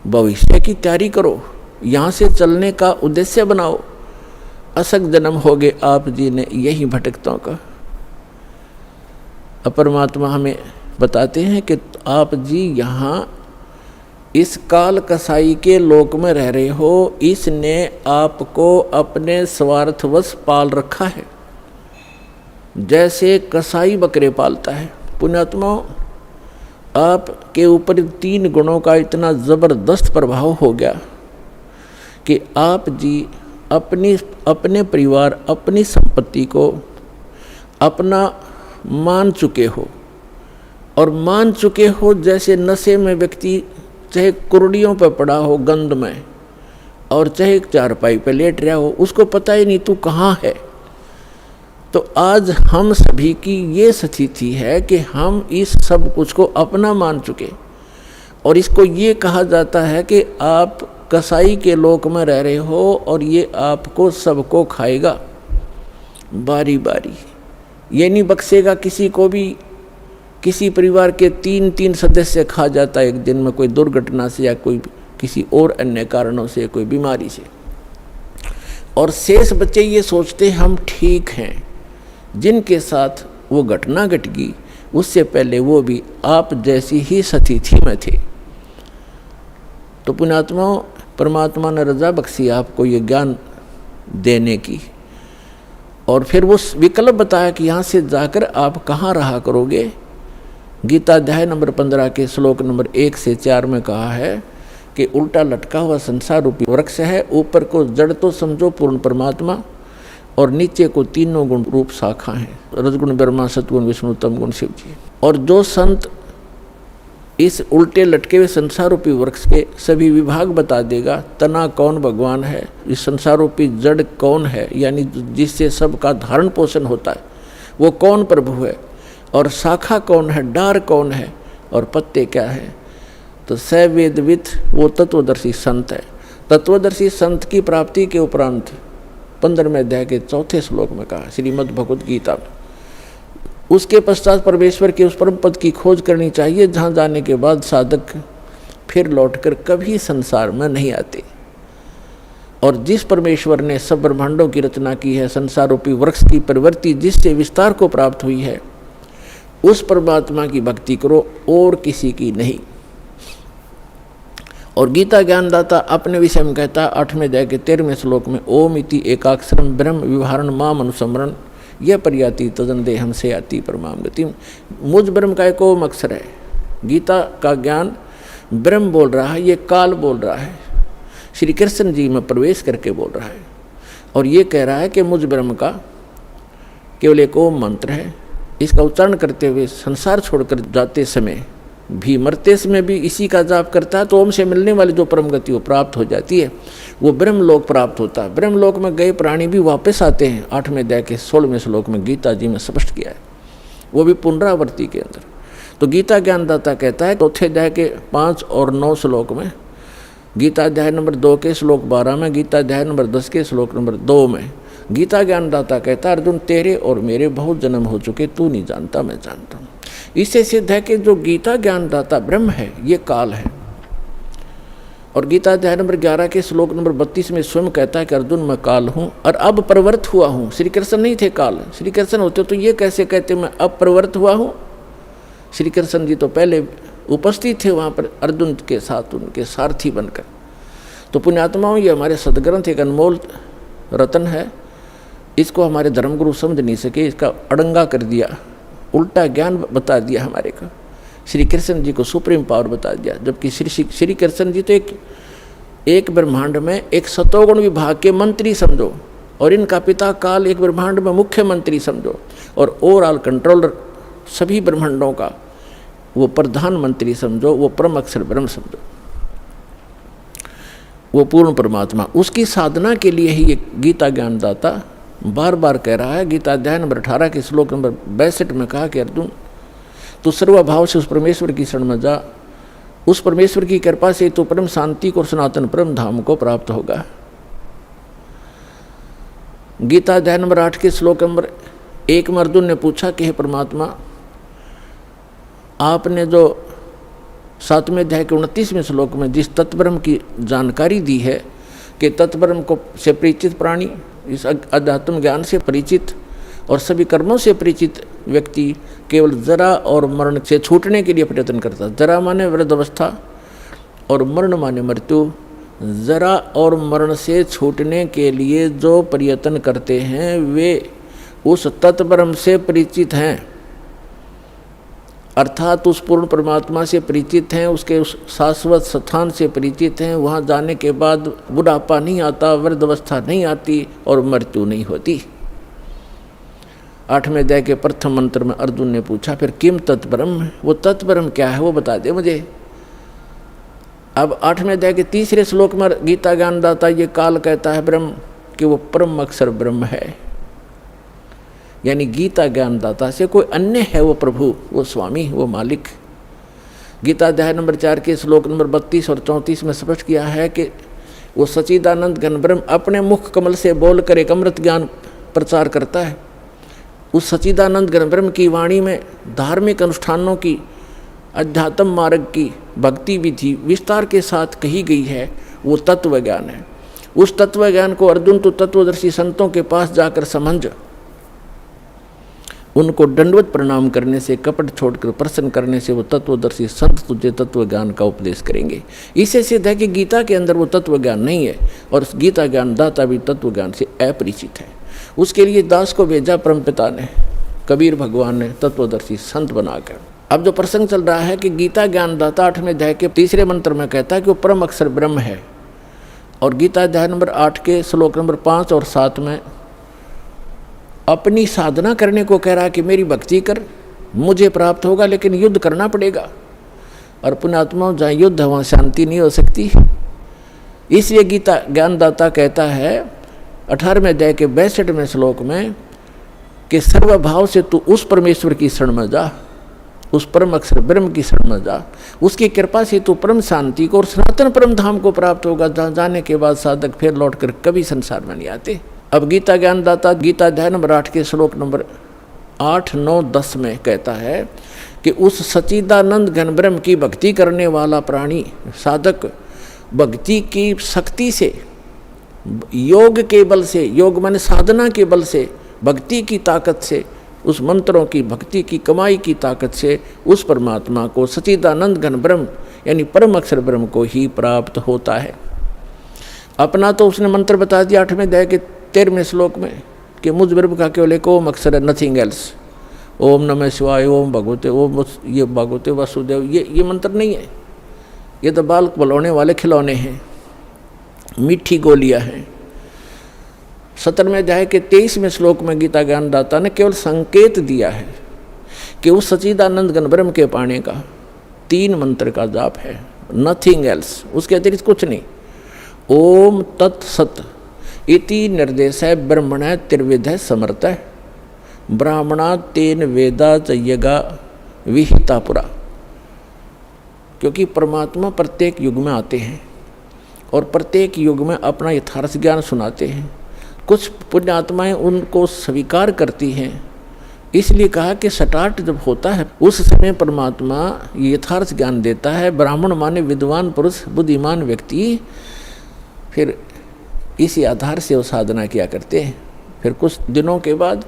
भविष्य की तैयारी करो, यहाँ से चलने का उद्देश्य बनाओ। असक जन्म हो गए आप जी ने यही भटकतों का। परमात्मा हमें बताते हैं कि आप जी यहाँ इस काल कसाई के लोक में रह रहे हो, इसने आपको अपने स्वार्थवश पाल रखा है, जैसे कसाई बकरे पालता है। पुण्यात्मा, आपके ऊपर 3 गुणों का इतना ज़बरदस्त प्रभाव हो गया कि आप जी अपने परिवार, अपनी संपत्ति को अपना मान चुके हो, और मान चुके हो जैसे नशे में व्यक्ति चाहे कुर्डियों पर पड़ा हो गंध में, और चाहे चारपाई पर लेट रहा हो, उसको पता ही नहीं तू कहाँ है। तो आज हम सभी की ये स्थिति है कि हम इस सब कुछ को अपना मान चुके, और इसको ये कहा जाता है कि आप कसाई के लोक में रह रहे हो और ये आपको सबको खाएगा बारी बारी, ये नहीं बख्शेगा किसी को भी। किसी परिवार के 3 सदस्य खा जाता है एक दिन में, कोई दुर्घटना से या कोई किसी और अन्य कारणों से, कोई बीमारी से, और शेष बच्चे ये सोचते हम ठीक हैं। जिनके साथ वो घटना घट गई उससे पहले वो भी आप जैसी ही स्थिति में थे। तो पुण्यात्मा, परमात्मा ने रजा बख्शी आपको ये ज्ञान देने की, और फिर वो विकल्प बताया कि यहाँ से जाकर आप कहाँ रहा करोगे। गीता अध्याय नंबर 15 के श्लोक नंबर 1 से 4 में कहा है कि उल्टा लटका हुआ संसार रूपी वृक्ष है, ऊपर को जड़ तो समझो पूर्ण परमात्मा, और नीचे को 3 गुण रूप शाखा हैं, रजगुण ब्रह्मा, सतगुण विष्णु, तम गुण शिव जी। और जो संत इस उल्टे लटके हुए संसार रूपी वृक्ष के सभी विभाग बता देगा, तना कौन भगवान है, इस संसार रूपी जड़ कौन है, यानी जिससे सबका धारण पोषण होता है वो कौन प्रभु है, और शाखा कौन है, डार कौन है, और पत्ते क्या है, तो सवेदवित वो तत्वदर्शी संत है। तत्वदर्शी संत की प्राप्ति के उपरांत 15वें अध्याय के 4थे श्लोक में कहा श्रीमद् भगवद गीता में, उसके पश्चात परमेश्वर के उस परम पद की खोज करनी चाहिए जहाँ जाने के बाद साधक फिर लौटकर कभी संसार में नहीं आते। और जिस परमेश्वर ने सब ब्रह्मांडों की रचना की है, संसार रूपी वृक्ष की प्रवृत्ति जिससे विस्तार को प्राप्त हुई है, उस परमात्मा की भक्ति करो और किसी की नहीं। और गीता ज्ञानदाता अपने विषय में कहता है 8वें अध्याय के 13वें श्लोक में, ओम इति एकाक्षरम ब्रह्म विवहारण माम अनुस्मरण यह प्रयाति तजन दे हमसे आती परमाम गति। मुझ ब्रह्म का एक ओम अक्षर है। गीता का ज्ञान ब्रह्म बोल रहा है, ये काल बोल रहा है, श्री कृष्ण जी में प्रवेश करके बोल रहा है। और ये कह रहा है कि मुझ ब्रह्म का केवल एक ओम मंत्र है। इसका उच्चारण करते हुए संसार छोड़कर जाते समय भी, मरते समय भी इसी का जाप करता है तो ओम से मिलने वाली जो परम गति वो प्राप्त हो जाती है, वो ब्रह्मलोक प्राप्त होता है। ब्रह्मलोक में गए प्राणी भी वापस आते हैं। 8वें अध्याय के 16वें श्लोक में गीता जी में स्पष्ट किया है, वो भी पुनरावृत्ति के अंदर। तो गीता ज्ञानदाता कहता है 4थे अध्याय के 5 और 9 श्लोक में, गीता अध्याय नंबर 2 के श्लोक 12 में, गीता अध्याय नंबर 10 के श्लोक नंबर 2 में गीता ज्ञानदाता कहता है अर्जुन तेरे और मेरे बहुत जन्म हो चुके, तू नहीं जानता मैं जानता हूँ। इससे सिद्ध है कि जो गीता ज्ञानदाता ब्रह्म है ये काल है। और गीता अध्याय नंबर 11 के श्लोक नंबर 32 में स्वयं कहता है कि अर्जुन मैं काल हूँ और अब प्रवृत्त हुआ हूँ। श्री कृष्ण नहीं थे काल, श्री कृष्ण होते तो ये कैसे कहते मैं अब प्रवृत्त हुआ हूँ। श्री कृष्ण जी तो पहले उपस्थित थे वहाँ पर अर्जुन के साथ, उनके सारथी बनकर। तो पुण्यात्माओं, ये हमारे सदग्रंथ एक अनमोल रतन है। इसको हमारे धर्मगुरु समझ नहीं सके, इसका अड़ंगा कर दिया, उल्टा ज्ञान बता दिया हमारे को। श्री कृष्ण जी को सुप्रीम पावर बता दिया, जबकि श्री कृष्ण जी तो एक ब्रह्मांड में एक सतोगुण विभाग के मंत्री समझो, और इनका पिता काल एक ब्रह्मांड में मुख्यमंत्री समझो, और ओवरऑल कंट्रोलर सभी ब्रह्मांडों का वो प्रधानमंत्री समझो, वो परम अक्षर ब्रह्म समझो, वो पूर्ण परमात्मा। उसकी साधना के लिए ही ये गीता ज्ञानदाता बार बार कह रहा है। गीता अध्याय नंबर 18 के श्लोक नंबर 62 में कहा कि अर्जुन तू सर्वभाव से उस परमेश्वर की शरण में जा, उस परमेश्वर की कृपा से तो परम शांति को और सनातन परम धाम को प्राप्त होगा। गीता अध्याय नंबर 8 के श्लोक नंबर 1 में अर्जुन ने पूछा कि हे परमात्मा, आपने जो 7वें अध्याय के 29वें श्लोक में जिस तत्ब्रह्म की जानकारी दी है कि तत्ब्रह्म को से परिचित प्राणी, इस अध्यात्म ज्ञान से परिचित और सभी कर्मों से परिचित व्यक्ति केवल जरा और मरण से छूटने के लिए प्रयत्न करता है। जरा माने वृद्धावस्था और मरण माने मृत्यु। जरा और मरण से छूटने के लिए जो प्रयत्न करते हैं वे उस तत्ब्रह्म से परिचित हैं, अर्थात उस पूर्ण परमात्मा से परिचित हैं, उसके उस शाश्वत स्थान से परिचित हैं। वहाँ जाने के बाद बुढ़ापा नहीं आता, वृद्धावस्था नहीं आती और मृत्यु नहीं होती। 8वें अध्याय के प्रथम मंत्र में अर्जुन ने पूछा फिर किम तत्ब्रह्म, वो तत्ब्रह्म क्या है वो बता दे मुझे। अब 8वें अध्याय के 3रे श्लोक में गीता ज्ञानदाता ये काल कहता है ब्रह्म कि वो परम अक्षर ब्रह्म है, यानी गीता ज्ञानदाता से कोई अन्य है वो प्रभु, वो स्वामी, वो मालिक। गीता अध्याय नंबर 4 के श्लोक नंबर 32 और 34 में स्पष्ट किया है कि वो सच्चिदानंद घन ब्रह्म अपने मुख कमल से बोलकर एक अमृत ज्ञान प्रचार करता है। उस सच्चिदानंद घन ब्रह्म की वाणी में धार्मिक अनुष्ठानों की, अध्यात्म मार्ग की भक्ति विधि विस्तार के साथ कही गई है, वो तत्व ज्ञान है। उस तत्व ज्ञान को अर्जुन तो तत्वदर्शी संतों के पास जाकर समझ, उनको दंडवत प्रणाम करने से, कपट छोड़कर प्रसन्न करने से वो तत्वदर्शी संत तुझे तत्व ज्ञान का उपदेश करेंगे। इससे सिद्ध है कि गीता के अंदर वो तत्व ज्ञान नहीं है और गीता ज्ञान दाता भी तत्व ज्ञान से अपरिचित है। उसके लिए दास को भेजा परमपिता ने, कबीर भगवान ने तत्वदर्शी संत बनाकर। अब जो प्रसंग चल रहा है कि गीता ज्ञानदाता 8वें अध्याय के 3रे मंत्र में कहता है कि वो परम अक्षर ब्रह्म है, और गीता अध्याय नंबर 8 के श्लोक नंबर 5 और 7 में अपनी साधना करने को कह रहा है कि मेरी भक्ति कर, मुझे प्राप्त होगा, लेकिन युद्ध करना पड़ेगा। और पुण्यात्माओं, जहाँ युद्ध है वहाँ शांति नहीं हो सकती। इसलिए गीता ज्ञानदाता कहता है 18वें अध्याय के 62वें श्लोक में कि सर्वभाव से तू उस परमेश्वर की शरण में जा, उस परम अक्षर ब्रह्म की शरण में जा, उसकी कृपा से तू परम शांति को और सनातन परम धाम को प्राप्त होगा, जहाँ जाने के बाद साधक फिर लौटकर कभी संसार में नहीं आते। अब गीता ज्ञानदाता गीता अध्याय नंबर 8 के श्लोक नंबर 8, 9, 10 में कहता है कि उस सच्चिदानंद घन ब्रह्म की भक्ति करने वाला प्राणी साधक भक्ति की शक्ति से, योग के बल से, योग माने साधना के बल से, भक्ति की ताकत से, उस मंत्रों की भक्ति की कमाई की ताकत से उस परमात्मा को, सच्चिदानंद घन ब्रह्म यानी परम अक्षर ब्रह्म को ही प्राप्त होता है। अपना तो उसने मंत्र बता दिया 8वें अध्याय के 13वें श्लोक में कि मुझ ब्रह्म का केवल एक ओम अक्षर है, नथिंग एल्स। ओम नमः शिवाय, ओम भगवते, ओम ये भगवते वासुदेव, ये मंत्र नहीं है। ये तो बाल बलौने वाले खिलौने हैं, मीठी गोलियां हैं। 17वें अध्याय के 23वें श्लोक में गीता ज्ञानदाता ने केवल संकेत दिया है कि उस सच्चिदानंद घन ब्रह्म के पाने का 3 मंत्र का जाप है, नथिंग एल्स, उसके अतिरिक्त कुछ नहीं। ओम तत्सत इति निर्देश है ब्रह्मण त्रिविध समर्थ ब्राह्मणा तेन वेदा चयगा विहिता पुरा। क्योंकि परमात्मा प्रत्येक युग में आते हैं और प्रत्येक युग में अपना यथार्थ ज्ञान सुनाते हैं। कुछ पुण्यात्माएं उनको स्वीकार करती हैं, इसलिए कहा कि स्टार्ट जब होता है उस समय परमात्मा यथार्थ ज्ञान देता है। ब्राह्मण माने विद्वान पुरुष, बुद्धिमान व्यक्ति, फिर इसी आधार से वो साधना किया करते हैं। फिर कुछ दिनों के बाद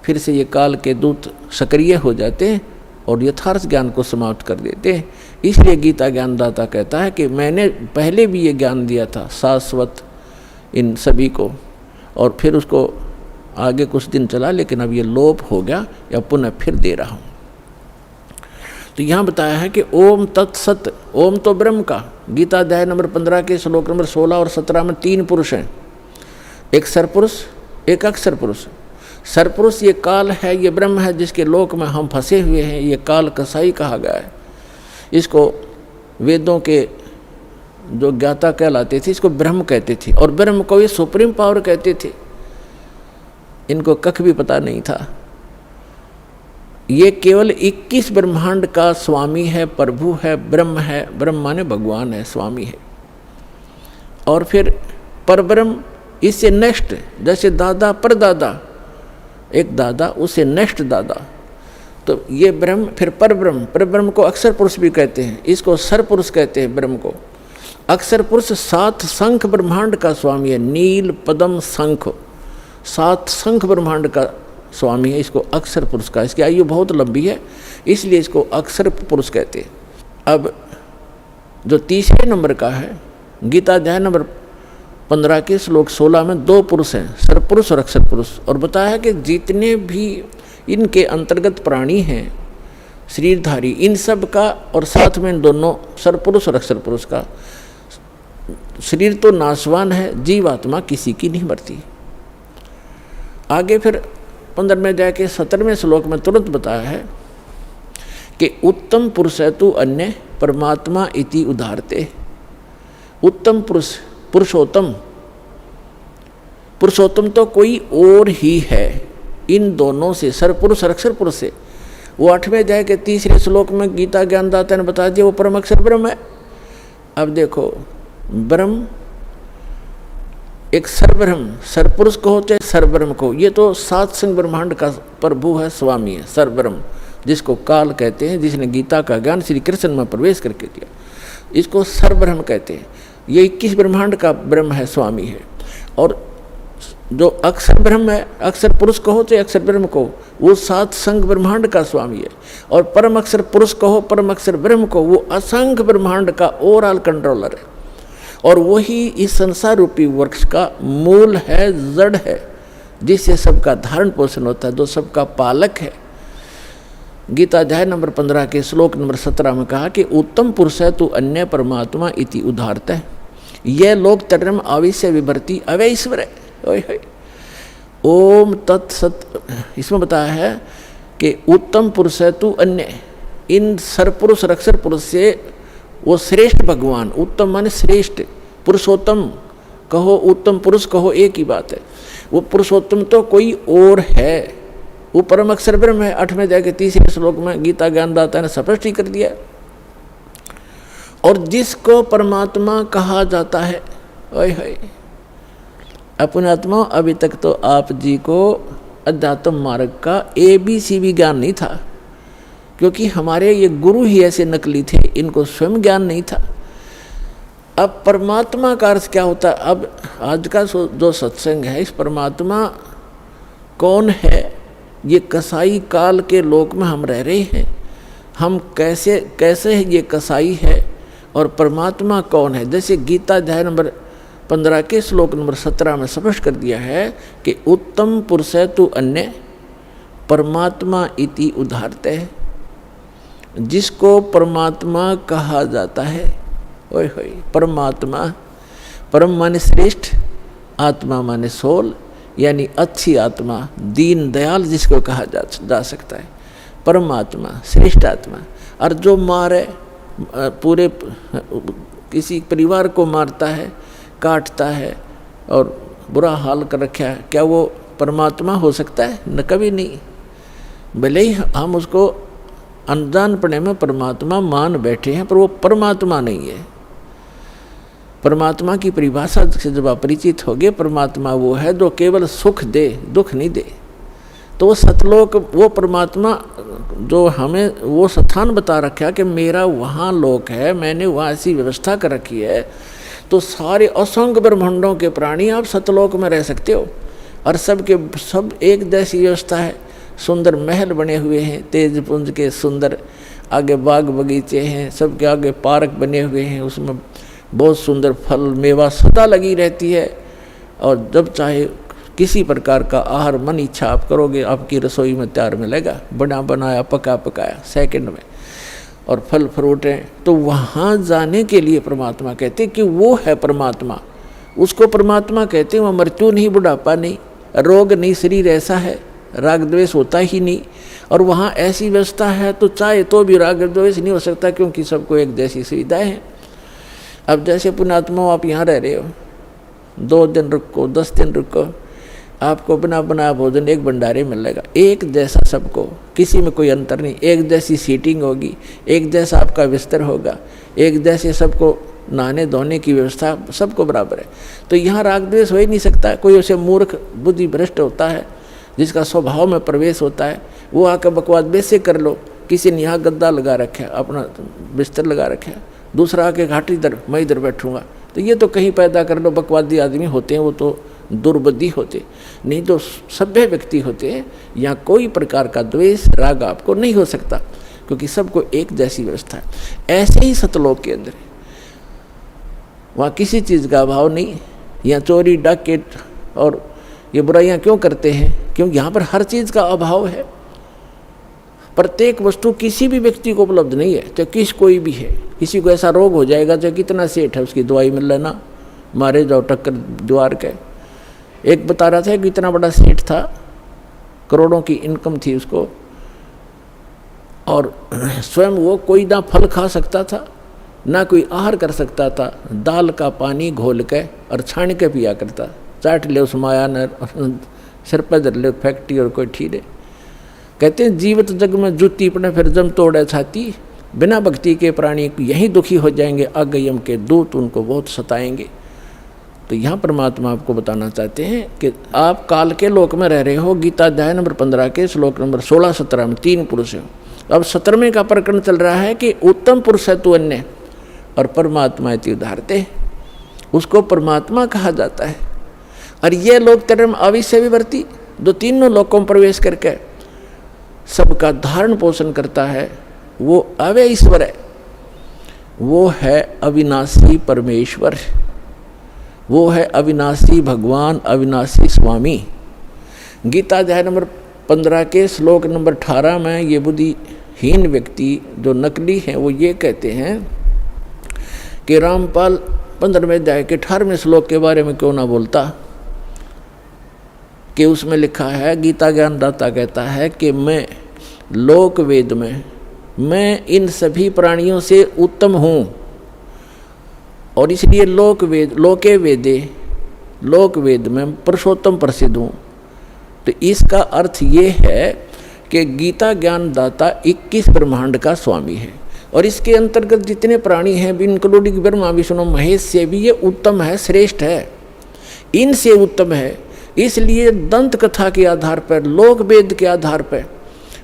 फिर से ये काल के दूत सक्रिय हो जाते हैं और यथार्थ ज्ञान को समाप्त कर देते हैं। इसलिए गीता ज्ञानदाता कहता है कि मैंने पहले भी ये ज्ञान दिया था शाश्वत इन सभी को, और फिर उसको आगे कुछ दिन चला, लेकिन अब ये लोप हो गया, या पुनः फिर दे रहा हूँ। तो यहाँ बताया है कि ओम तत्सत, ओम तो ब्रह्म का। गीता अध्याय नंबर 15 के श्लोक नंबर 16 और 17 में 3 पुरुष हैं, एक सरपुरुष, एक अक्षर पुरुष। सरपुरुष ये काल है, ये ब्रह्म है जिसके लोक में हम फंसे हुए हैं। ये काल कसाई कहा गया है। इसको वेदों के जो ज्ञाता कहलाते थे इसको ब्रह्म कहते थे, और ब्रह्म को ये सुप्रीम पावर कहते थे। इनको कख भी पता नहीं था। ये केवल 21 ब्रह्मांड का स्वामी है, प्रभु है, ब्रह्म है। ब्रह्म माने भगवान है, स्वामी है। और फिर परब्रह्म, इससे नेक्स्ट, जैसे दादा परदादा, एक दादा उससे नेक्स्ट दादा, तो ये ब्रह्म, फिर परब्रह्म। परब्रह्म को अक्षर पुरुष भी कहते हैं, इसको सर पुरुष कहते हैं ब्रह्म को। अक्षर पुरुष 7 शंख ब्रह्मांड का स्वामी है, नील पद्म शंख, 7 शंख ब्रह्मांड का स्वामी है। इसको अक्षर पुरुष का, इसकी आयु बहुत लंबी है, इसलिए इसको अक्षर पुरुष कहते हैं। अब जो तीसरे नंबर का है, गीता अध्याय नंबर 15 के श्लोक 16 में 2 पुरुष हैं, सरपुरुष और अक्षर पुरुष। और बताया है कि जितने भी इनके अंतर्गत प्राणी हैं शरीरधारी, इन सब का, और साथ में इन दोनों सरपुरुष और अक्षर पुरुष का शरीर तो नाशवान है, जीवात्मा किसी की नहीं मरती। आगे फिर 15वें अध्याय के 17वें श्लोक में तुरंत बताया है कि उत्तम पुरुष है तू अन्य परमात्मा इति उदाहरते। उत्तम पुरुष, पुरुषोत्तम, पुरुषोत्तम तो कोई और ही है इन दोनों से, सरपुरुष और अक्षर पुरुष से। वो 8वें अध्याय के 3 श्लोक में गीता ज्ञानदाता ने बता दिया वो परम अक्षर ब्रह्म है। अब देखो, ब्रह्म एक सरब्रह्म, सरपुरुष को होते सरब्रह्म को, ये तो 7 संग ब्रह्मांड का प्रभु है, स्वामी है, सरब्रह्म, जिसको काल कहते हैं, जिसने गीता का ज्ञान श्री कृष्ण में प्रवेश करके दिया, इसको सरब्रह्म कहते हैं। ये 21 ब्रह्मांड का ब्रह्म है, स्वामी है। और जो अक्षर ब्रह्म है, अक्षर पुरुष कहो तो अक्षर ब्रह्म को, वो 7 संग ब्रह्मांड का स्वामी है। और परम अक्षर पुरुष कहो, परम अक्षर ब्रह्म को, वो असंख्य ब्रह्मांड का ओवरऑल कंट्रोलर है। और वही इस संसार रूपी वृक्ष का मूल है, जड़ है, जिससे सबका धारण पोषण होता है, जो सबका पालक है। गीता अध्याय नंबर 15 के श्लोक नंबर 17 में कहा कि उत्तम पुरुष है तू अन्य परमात्मा इति उदाहरत है। यह लोक तर्म आविश्य विभर्ति अवैश्वर है। ओम तत्सत, इसमें बताया है कि उत्तम पुरुष है तू अन्य, इन सरपुरुष और अक्षर पुरुष से वो श्रेष्ठ भगवान, उत्तम माने श्रेष्ठ, पुरुषोत्तम कहो उत्तम पुरुष कहो एक ही बात है। वो पुरुषोत्तम तो कोई और है, वो परम अक्षर ब्रह्म है। 8वें अध्याय के 3 श्लोक में गीता ज्ञानदाता ने स्पष्ट ही कर दिया। और जिसको परमात्मा कहा जाता है, ओए होए, अपने आत्मा, अभी तक तो आप जी को अध्यात्म मार्ग का ABC भी ज्ञान नहीं था, क्योंकि हमारे ये गुरु ही ऐसे नकली थे, इनको स्वयं ज्ञान नहीं था। अब परमात्मा का अर्थ क्या होता है? अब आज का जो सत्संग है, इस परमात्मा कौन है? ये कसाई काल के लोक में हम रह रहे हैं, हम कैसे ये कसाई है और परमात्मा कौन है? जैसे गीता अध्याय नंबर 15 के श्लोक नंबर 17 में स्पष्ट कर दिया है कि उत्तम पुरुष तु अन्य परमात्मा इति उदाहरते है। जिसको परमात्मा कहा जाता है, ओए होए, परमात्मा, परम माने श्रेष्ठ, आत्मा माने सोल, यानी अच्छी आत्मा, दीन दयाल जिसको कहा जा सकता है, परमात्मा, श्रेष्ठ आत्मा। और जो मारे, पूरे किसी परिवार को मारता है, काटता है और बुरा हाल कर रखा है, क्या वो परमात्मा हो सकता है? न, कभी नहीं। भले ही हम उसको अनजानपने में परमात्मा मान बैठे हैं, पर वो परमात्मा नहीं है। परमात्मा की परिभाषा से जब आप परिचित होगे, परमात्मा वो है जो केवल सुख दे, दुख नहीं दे। तो वो सतलोक, वो परमात्मा जो हमें वो स्थान बता रखा है कि मेरा वहाँ लोक है, मैंने वहाँ ऐसी व्यवस्था कर रखी है, तो सारे असंख्य ब्रह्मांडों के प्राणी आप सतलोक में रह सकते हो। और सब एक जैसी व्यवस्था है, सुंदर महल बने हुए हैं, तेज पुंज के सुंदर, आगे बाग बगीचे हैं, सबके आगे पार्क बने हुए हैं, उसमें बहुत सुंदर फल मेवा सदा लगी रहती है। और जब चाहे किसी प्रकार का आहार मन इच्छा आप करोगे, आपकी रसोई में तैयार मिलेगा, बना बनाया पका पकाया सेकंड में, और फल फ्रूट हैं। तो वहाँ जाने के लिए परमात्मा कहते कि वो है परमात्मा, उसको परमात्मा कहते हैं। वह मृत्यु नहीं, बुढ़ापा नहीं, रोग नहीं, शरीर ऐसा है, राग द्वेष होता ही नहीं। और वहाँ ऐसी व्यवस्था है तो चाहे तो भी राग द्वेष नहीं हो सकता, क्योंकि सबको एक जैसी सुविधाएं हैं। अब जैसे पुण्यात्मा आप यहाँ रह रहे हो, 2 दिन रुको, 10 दिन रुको, आपको बना बनाया भोजन एक भंडारे मिलेगा, एक जैसा सबको, किसी में कोई अंतर नहीं, एक जैसी सीटिंग होगी, एक जैसा आपका बिस्तर होगा, एक जैसे सबको नहाने धोने की व्यवस्था सबको बराबर है। तो यहाँ राग द्वेष हो ही नहीं सकता। कोई उसे मूर्ख बुद्धि भ्रष्ट होता है, जिसका स्वभाव में प्रवेश होता है, वो आकर बकवास वैसे कर लो। किसी ने यहाँ गद्दा लगा रखा है, अपना बिस्तर लगा रखा है, दूसरा आके घाटी इधर, मैं इधर बैठूंगा, तो ये तो कहीं पैदा कर लो। बकवादी आदमी होते हैं, वो तो दुर्बुद्धि होते, नहीं तो सभ्य व्यक्ति होते हैं। यहाँ कोई प्रकार का द्वेष राग आपको नहीं हो सकता, क्योंकि सबको एक जैसी व्यवस्था है। ऐसे ही सतलोक के अंदर वहाँ किसी चीज़ का अभाव नहीं। यहाँ चोरी डाकैत और ये बुराइयाँ क्यों करते हैं? क्योंकि यहाँ पर हर चीज़ का अभाव है। प्रत्येक वस्तु किसी भी व्यक्ति को उपलब्ध नहीं है, चाहे किस कोई भी है। किसी को ऐसा रोग हो जाएगा, चाहे कितना सेठ है, उसकी दवाई मिल लेना, मारे जाओ टक्कर द्वार के। एक बता रहा था कि इतना बड़ा सेठ था, करोड़ों की इनकम थी उसको, और स्वयं वो कोई ना फल खा सकता था, ना कोई आहार कर सकता था। दाल का पानी घोल के और छान के पिया करता, चाट ले उस माया ने, सिर पर धर ले फैक्ट्री और कोई ठीरे। कहते हैं जीवित जग में जूती पड़े फिर जम तोड़े छाती, बिना भक्ति के प्राणी यहीं दुखी हो जाएंगे, आगयम के दूत उनको बहुत सताएंगे। तो यहाँ परमात्मा आपको बताना चाहते हैं कि आप काल के लोक में रह रहे हो। गीता अध्याय नंबर 15 के श्लोक नंबर 16-17 में 3 पुरुष हो। अब 17वें का प्रकरण चल रहा है कि उत्तम पुरुष है तू अन्य और परमात्मा इति उदाहरते, उसको परमात्मा कहा जाता है। और ये लोक धर्म अविश्य विवर्ती, जो तीनों लोकों में प्रवेश करके सबका धारण पोषण करता है, वो अव्यय ईश्वर है, वो है अविनाशी परमेश्वर, वो है अविनाशी भगवान, अविनाशी स्वामी। गीता अध्याय नंबर 15 के श्लोक नंबर 18 में ये बुद्धिहीन व्यक्ति जो नकली हैं वो ये कहते हैं कि रामपाल 15वें अध्याय के 18वें श्लोक के बारे में क्यों ना बोलता, कि उसमें लिखा है, गीता ज्ञानदाता कहता है कि मैं लोक वेद में, मैं इन सभी प्राणियों से उत्तम हूँ, और इसलिए लोके वेदे, लोक वेद में पुरुषोत्तम प्रसिद्ध हूँ। तो इसका अर्थ ये है कि गीता ज्ञानदाता 21 ब्रह्मांड का स्वामी है, और इसके अंतर्गत जितने प्राणी हैं, इंक्लूडिंग ब्रह्मा विष्णु महेश से भी ये उत्तम है, श्रेष्ठ है, इनसे उत्तम है। इसलिए दंत कथा के आधार पर, लोक वेद के आधार पर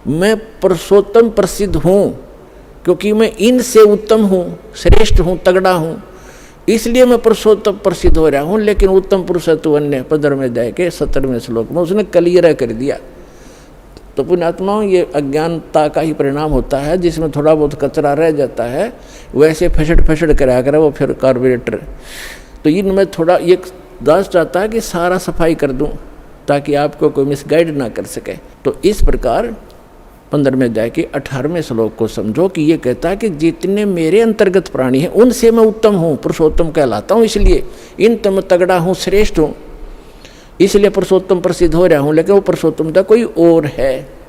मैं पुरुषोत्तम प्रसिद्ध हूँ, क्योंकि मैं इनसे उत्तम हूँ, श्रेष्ठ हूँ, तगड़ा हूँ, इसलिए मैं पुरुषोत्तम प्रसिद्ध हो रहा हूँ। लेकिन उत्तम पुरुष है तू अन्य 15वें अध्याय के 17वें श्लोक में उसने क्लियर कर दिया। तो पुण्यात्माओं, ये अज्ञानता का ही परिणाम होता है, जिसमें थोड़ा बहुत कचरा रह जाता है, वैसे फसड़ कराया करा वो फिर कार्बोरेटर तो इनमें थोड़ा ये दास चाहता है कि सारा सफाई कर दूं ताकि आपको कोई मिसगाइड ना कर सके। तो इस प्रकार 15वें अध्याय के 18वें श्लोक को समझो कि ये कहता है कि जितने मेरे अंतर्गत प्राणी हैं उनसे मैं उत्तम हूँ, पुरुषोत्तम कहलाता हूँ, इसलिए इन तम तगड़ा हूँ, श्रेष्ठ हूँ, इसलिए पुरुषोत्तम प्रसिद्ध हो रहा हूँ, लेकिन वो पुरुषोत्तमता कोई और है।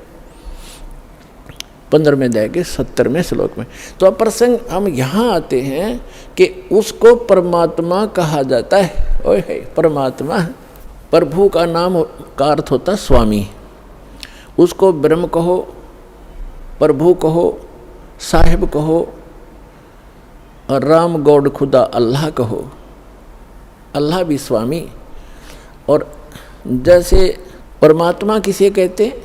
15वें अध्याय के 70वें श्लोक में। तो अब प्रसंग हम यहाँ आते हैं कि उसको परमात्मा कहा जाता है। ओए है परमात्मा, प्रभु का नाम का अर्थ होता है स्वामी। उसको ब्रह्म कहो, प्रभु कहो, साहिब कहो, और राम गॉड खुदा अल्लाह कहो। अल्लाह भी स्वामी। और जैसे परमात्मा किसे कहते हैं?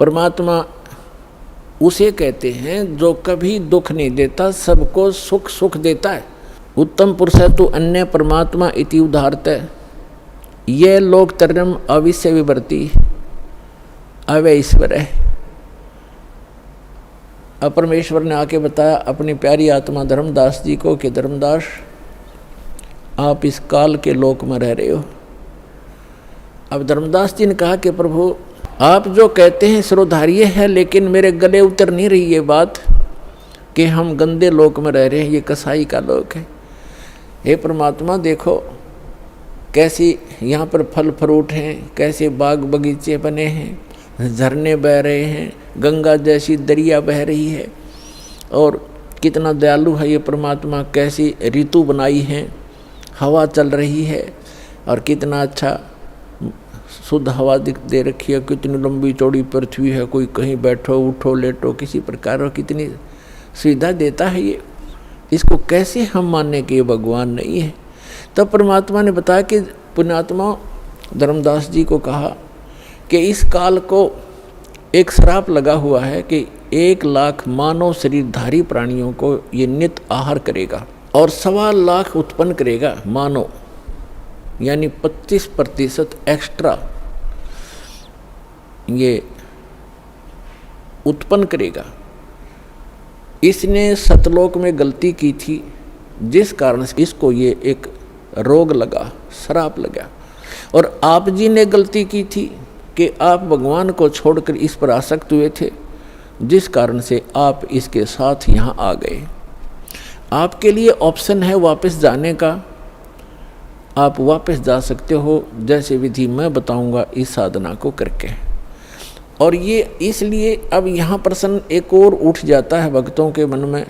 परमात्मा उसे कहते हैं जो कभी दुख नहीं देता, सबको सुख सुख देता है। उत्तम पुरुष है तो अन्य परमात्मा इति उदाहरत है। ये लोक तरम अविश्य विवर्ती अवय ईश्वर है। अब परमेश्वर ने आके बताया अपनी प्यारी आत्मा धर्मदास जी को कि धर्मदास, आप इस काल के लोक में रह रहे हो। अब धर्मदास जी ने कहा कि प्रभु आप जो कहते हैं सिरोधार्य है, लेकिन मेरे गले उतर नहीं रही ये बात कि हम गंदे लोक में रह रहे हैं, ये कसाई का लोक है। हे परमात्मा देखो कैसी यहाँ पर फल फ्रूट हैं, कैसे बाग बगीचे बने हैं, झरने बह रहे हैं, गंगा जैसी दरिया बह रही है, और कितना दयालु है ये परमात्मा, कैसी ऋतु बनाई है, हवा चल रही है, और कितना अच्छा शुद्ध हवा दे रखी है, कितनी लंबी चौड़ी पृथ्वी है, कोई कहीं बैठो उठो लेटो किसी प्रकार, और कितनी सुविधा देता है ये। इसको कैसे हम मानने कि ये भगवान नहीं है? तब परमात्मा ने बताया कि पुण्यात्मा धर्मदास जी को कहा कि इस काल को एक श्राप लगा हुआ है कि 1 लाख मानव शरीरधारी प्राणियों को ये नित्य आहार करेगा और 1.25 लाख उत्पन्न करेगा मानव, यानी 25% एक्स्ट्रा ये उत्पन्न करेगा। इसने सतलोक में गलती की थी, जिस कारण से इसको ये एक रोग लगा, श्राप लगा। और आप जी ने गलती की थी कि आप भगवान को छोड़कर इस पर आसक्त हुए थे, जिस कारण से आप इसके साथ यहाँ आ गए। आपके लिए ऑप्शन है वापस जाने का, आप वापस जा सकते हो, जैसे विधि मैं बताऊंगा इस साधना को करके। और ये इसलिए अब यहाँ प्रश्न एक और उठ जाता है भक्तों के मन में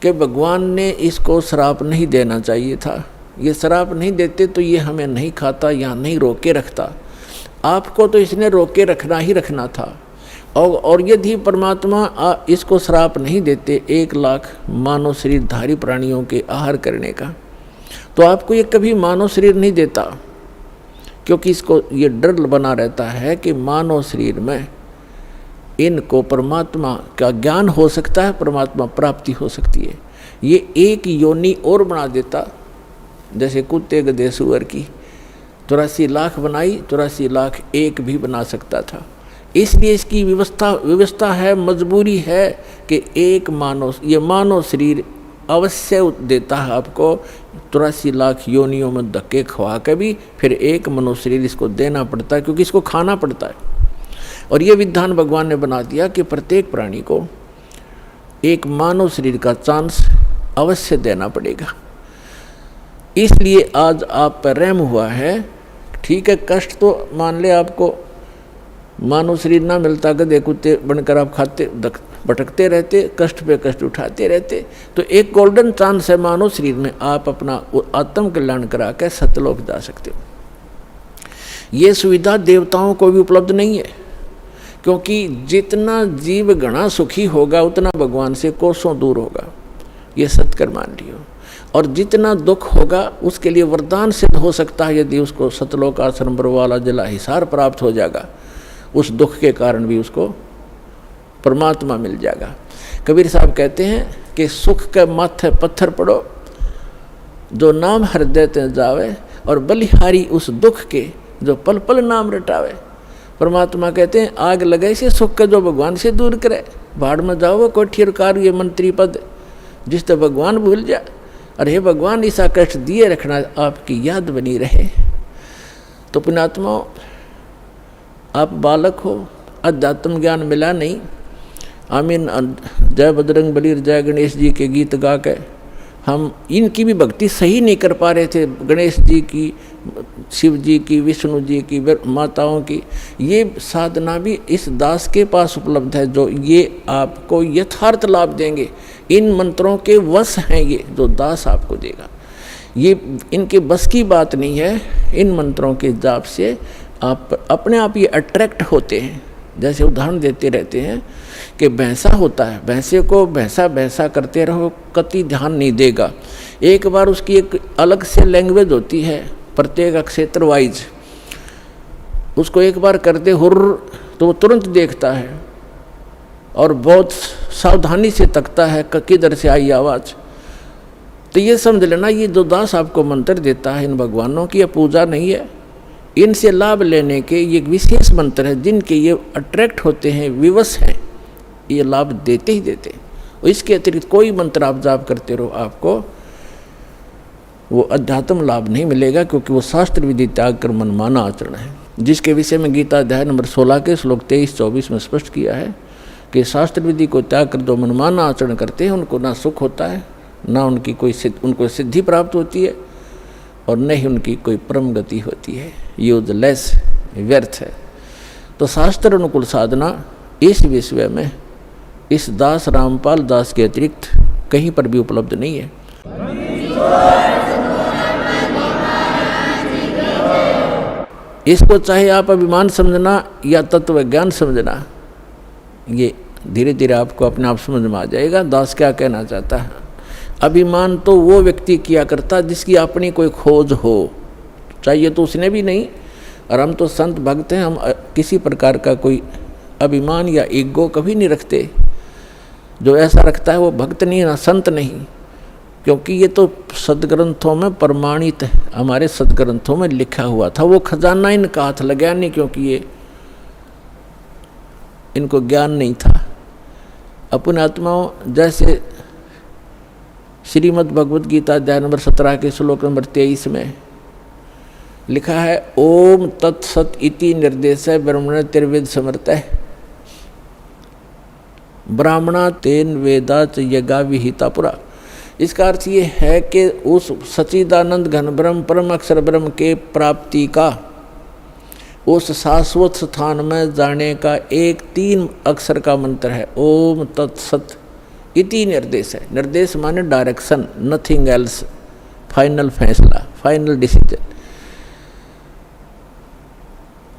कि भगवान ने इसको श्राप नहीं देना चाहिए था। ये श्राप नहीं देते तो ये हमें नहीं खाता, यहाँ नहीं रोके रखता। आपको तो इसने रोके रखना ही रखना था। और यदि परमात्मा इसको श्राप नहीं देते 1 लाख मानव शरीरधारी प्राणियों के आहार करने का, तो आपको ये कभी मानव शरीर नहीं देता, क्योंकि इसको ये डर बना रहता है कि मानव शरीर में इनको परमात्मा का ज्ञान हो सकता है, परमात्मा प्राप्ति हो सकती है। ये एक योनि और बना देता, जैसे कुत्ते गधे सुअर की 84 लाख बनाई, 84 लाख एक भी बना सकता था। इसलिए इसकी व्यवस्था है, मजबूरी है कि एक ये मानव शरीर अवश्य देता है आपको। 83 लाख योनियों में धक्के खवा के भी फिर एक मनुष्य शरीर इसको देना पड़ता है, क्योंकि इसको खाना पड़ता है। और ये विधान भगवान ने बना दिया कि प्रत्येक प्राणी को एक मानव शरीर का चांस अवश्य देना पड़ेगा। इसलिए आज आप पर रहम हुआ है। ठीक है, कष्ट तो मान ले आपको मानव शरीर ना मिलता, गधे कुत्ते बनकर आप खाते भटकते रहते, कष्ट पे कष्ट उठाते रहते, तो एक गोल्डन चांस है मानव शरीर में, आप अपना आत्म कल्याण करा के सतलोक जा सकते हो। ये सुविधा देवताओं को भी उपलब्ध नहीं है, क्योंकि जितना जीव घना सुखी होगा उतना भगवान से कोसों दूर होगा। ये सत्कर मान लियो। और जितना दुख होगा उसके लिए वरदान सिद्ध हो सकता है, यदि उसको सतलोक आश्रम वाला जला हिसार प्राप्त हो जाएगा, उस दुख के कारण भी उसको परमात्मा मिल जाएगा। कबीर साहब कहते हैं कि सुख के माथे पत्थर पड़ो, जो नाम हृदय ते जावे, और बलिहारी उस दुख के जो पल पल नाम रटावे। परमात्मा कहते हैं आग लगे से सुख के जो भगवान से दूर करे। भाड़ में जाओ कोठी कार ये मंत्री पद, जिस तो भगवान भूल जा, अरे हे भगवान ऐसा कष्ट दिए रखना, आपकी याद बनी रहे। तो पुण्यात्माओं, आप बालक हो, अध्यात्म ज्ञान मिला नहीं। आमीन जय बजरंग बली जय गणेश जी के गीत गा के हम इनकी भी भक्ति सही नहीं कर पा रहे थे, गणेश जी की, शिव जी की, विष्णु जी की, माताओं की। ये साधना भी इस दास के पास उपलब्ध है, जो ये आपको यथार्थ लाभ देंगे। इन मंत्रों के वश हैं ये, जो दास आपको देगा। ये इनके बस की बात नहीं है। इन मंत्रों के जाप से आप अपने आप ये अट्रैक्ट होते हैं। जैसे उदाहरण देते रहते हैं कि भैंसा होता है, भैंसे को भैंसा भैंसा करते रहो, कति ध्यान नहीं देगा। एक बार उसकी एक अलग से लैंग्वेज होती है, प्रत्येक क्षेत्र वाइज। उसको एक बार करते हुर्र तो वो तुरंत देखता है और बहुत सावधानी से तकता है किधर से आई आवाज़। तो ये समझ लेना, ये जो दास आपको मंत्र देता है इन भगवानों की, यह पूजा नहीं है। इनसे लाभ लेने के ये विशेष मंत्र है, जिनके ये अट्रैक्ट होते हैं, विवश हैं, ये लाभ देते ही देते। इसके अतिरिक्त कोई मंत्र आप जाप करते रहो, आपको वो अध्यात्म लाभ नहीं मिलेगा, क्योंकि वो शास्त्र विधि त्याग कर मनमाना आचरण है, जिसके विषय में गीता अध्याय नंबर 16 के श्लोक 23-24 में स्पष्ट किया है कि शास्त्र विधि को त्याग कर जो मनमाना आचरण करते हैं, उनको ना सुख होता है, ना उनको सिद्धि प्राप्त होती है, और न ही उनकी कोई परम गति होती है। यूजलेस, व्यर्थ है। तो शास्त्र अनुकूल साधना इस विषय में इस दास रामपाल दास के अतिरिक्त कहीं पर भी उपलब्ध नहीं है। इसको चाहे आप अभिमान समझना या तत्व ज्ञान समझना, ये धीरे धीरे आपको अपने आप समझ में आ जाएगा दास क्या कहना चाहता है। अभिमान तो वो व्यक्ति किया करता जिसकी अपनी कोई खोज हो, चाहिए तो उसने भी नहीं। और हम तो संत भक्त हैं, हम किसी प्रकार का कोई अभिमान या ईगो कभी नहीं रखते। जो ऐसा रखता है वो भक्त नहीं, ना संत नहीं, क्योंकि ये तो सदग्रंथों में प्रमाणित है, हमारे सदग्रंथों में लिखा हुआ था। वो खजाना इनका हाथ लगा नहीं, क्योंकि ये इनको ज्ञान नहीं था। अपने आत्माओं, जैसे श्रीमद् भगवद गीता अध्याय नंबर 17 के श्लोक नंबर 23 में लिखा है, ओम तत्सत इति निर्देश ब्रह्मण तिर्वेद समर्थ ब्राह्मणा तेन वेदाच यज्ञा विहिता पुरा। इसका अर्थ ये है कि उस सच्चिदानंद घन ब्रह्म परम अक्षर ब्रह्म के प्राप्ति का, उस शाश्वत स्थान में जाने का एक 3 अक्षर का मंत्र है, ओम तत्सत इति निर्देश है। निर्देश माने डायरेक्शन, नथिंग एल्स, फाइनल फैसला, फाइनल डिसीजन।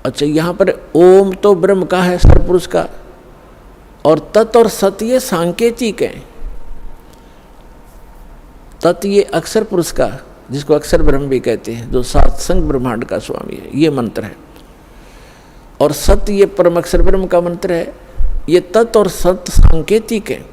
अच्छा, यहाँ पर ओम तो ब्रह्म का है, सरपुरुष का, और तत् और सत ये सांकेतिक है। तत् ये अक्षर पुरुष का, जिसको अक्षर ब्रह्म भी कहते हैं, जो सात संग ब्रह्मांड का स्वामी है, ये मंत्र है। और सत्य ये परम अक्षर ब्रह्म का मंत्र है। ये तत् और सत सांकेतिक है।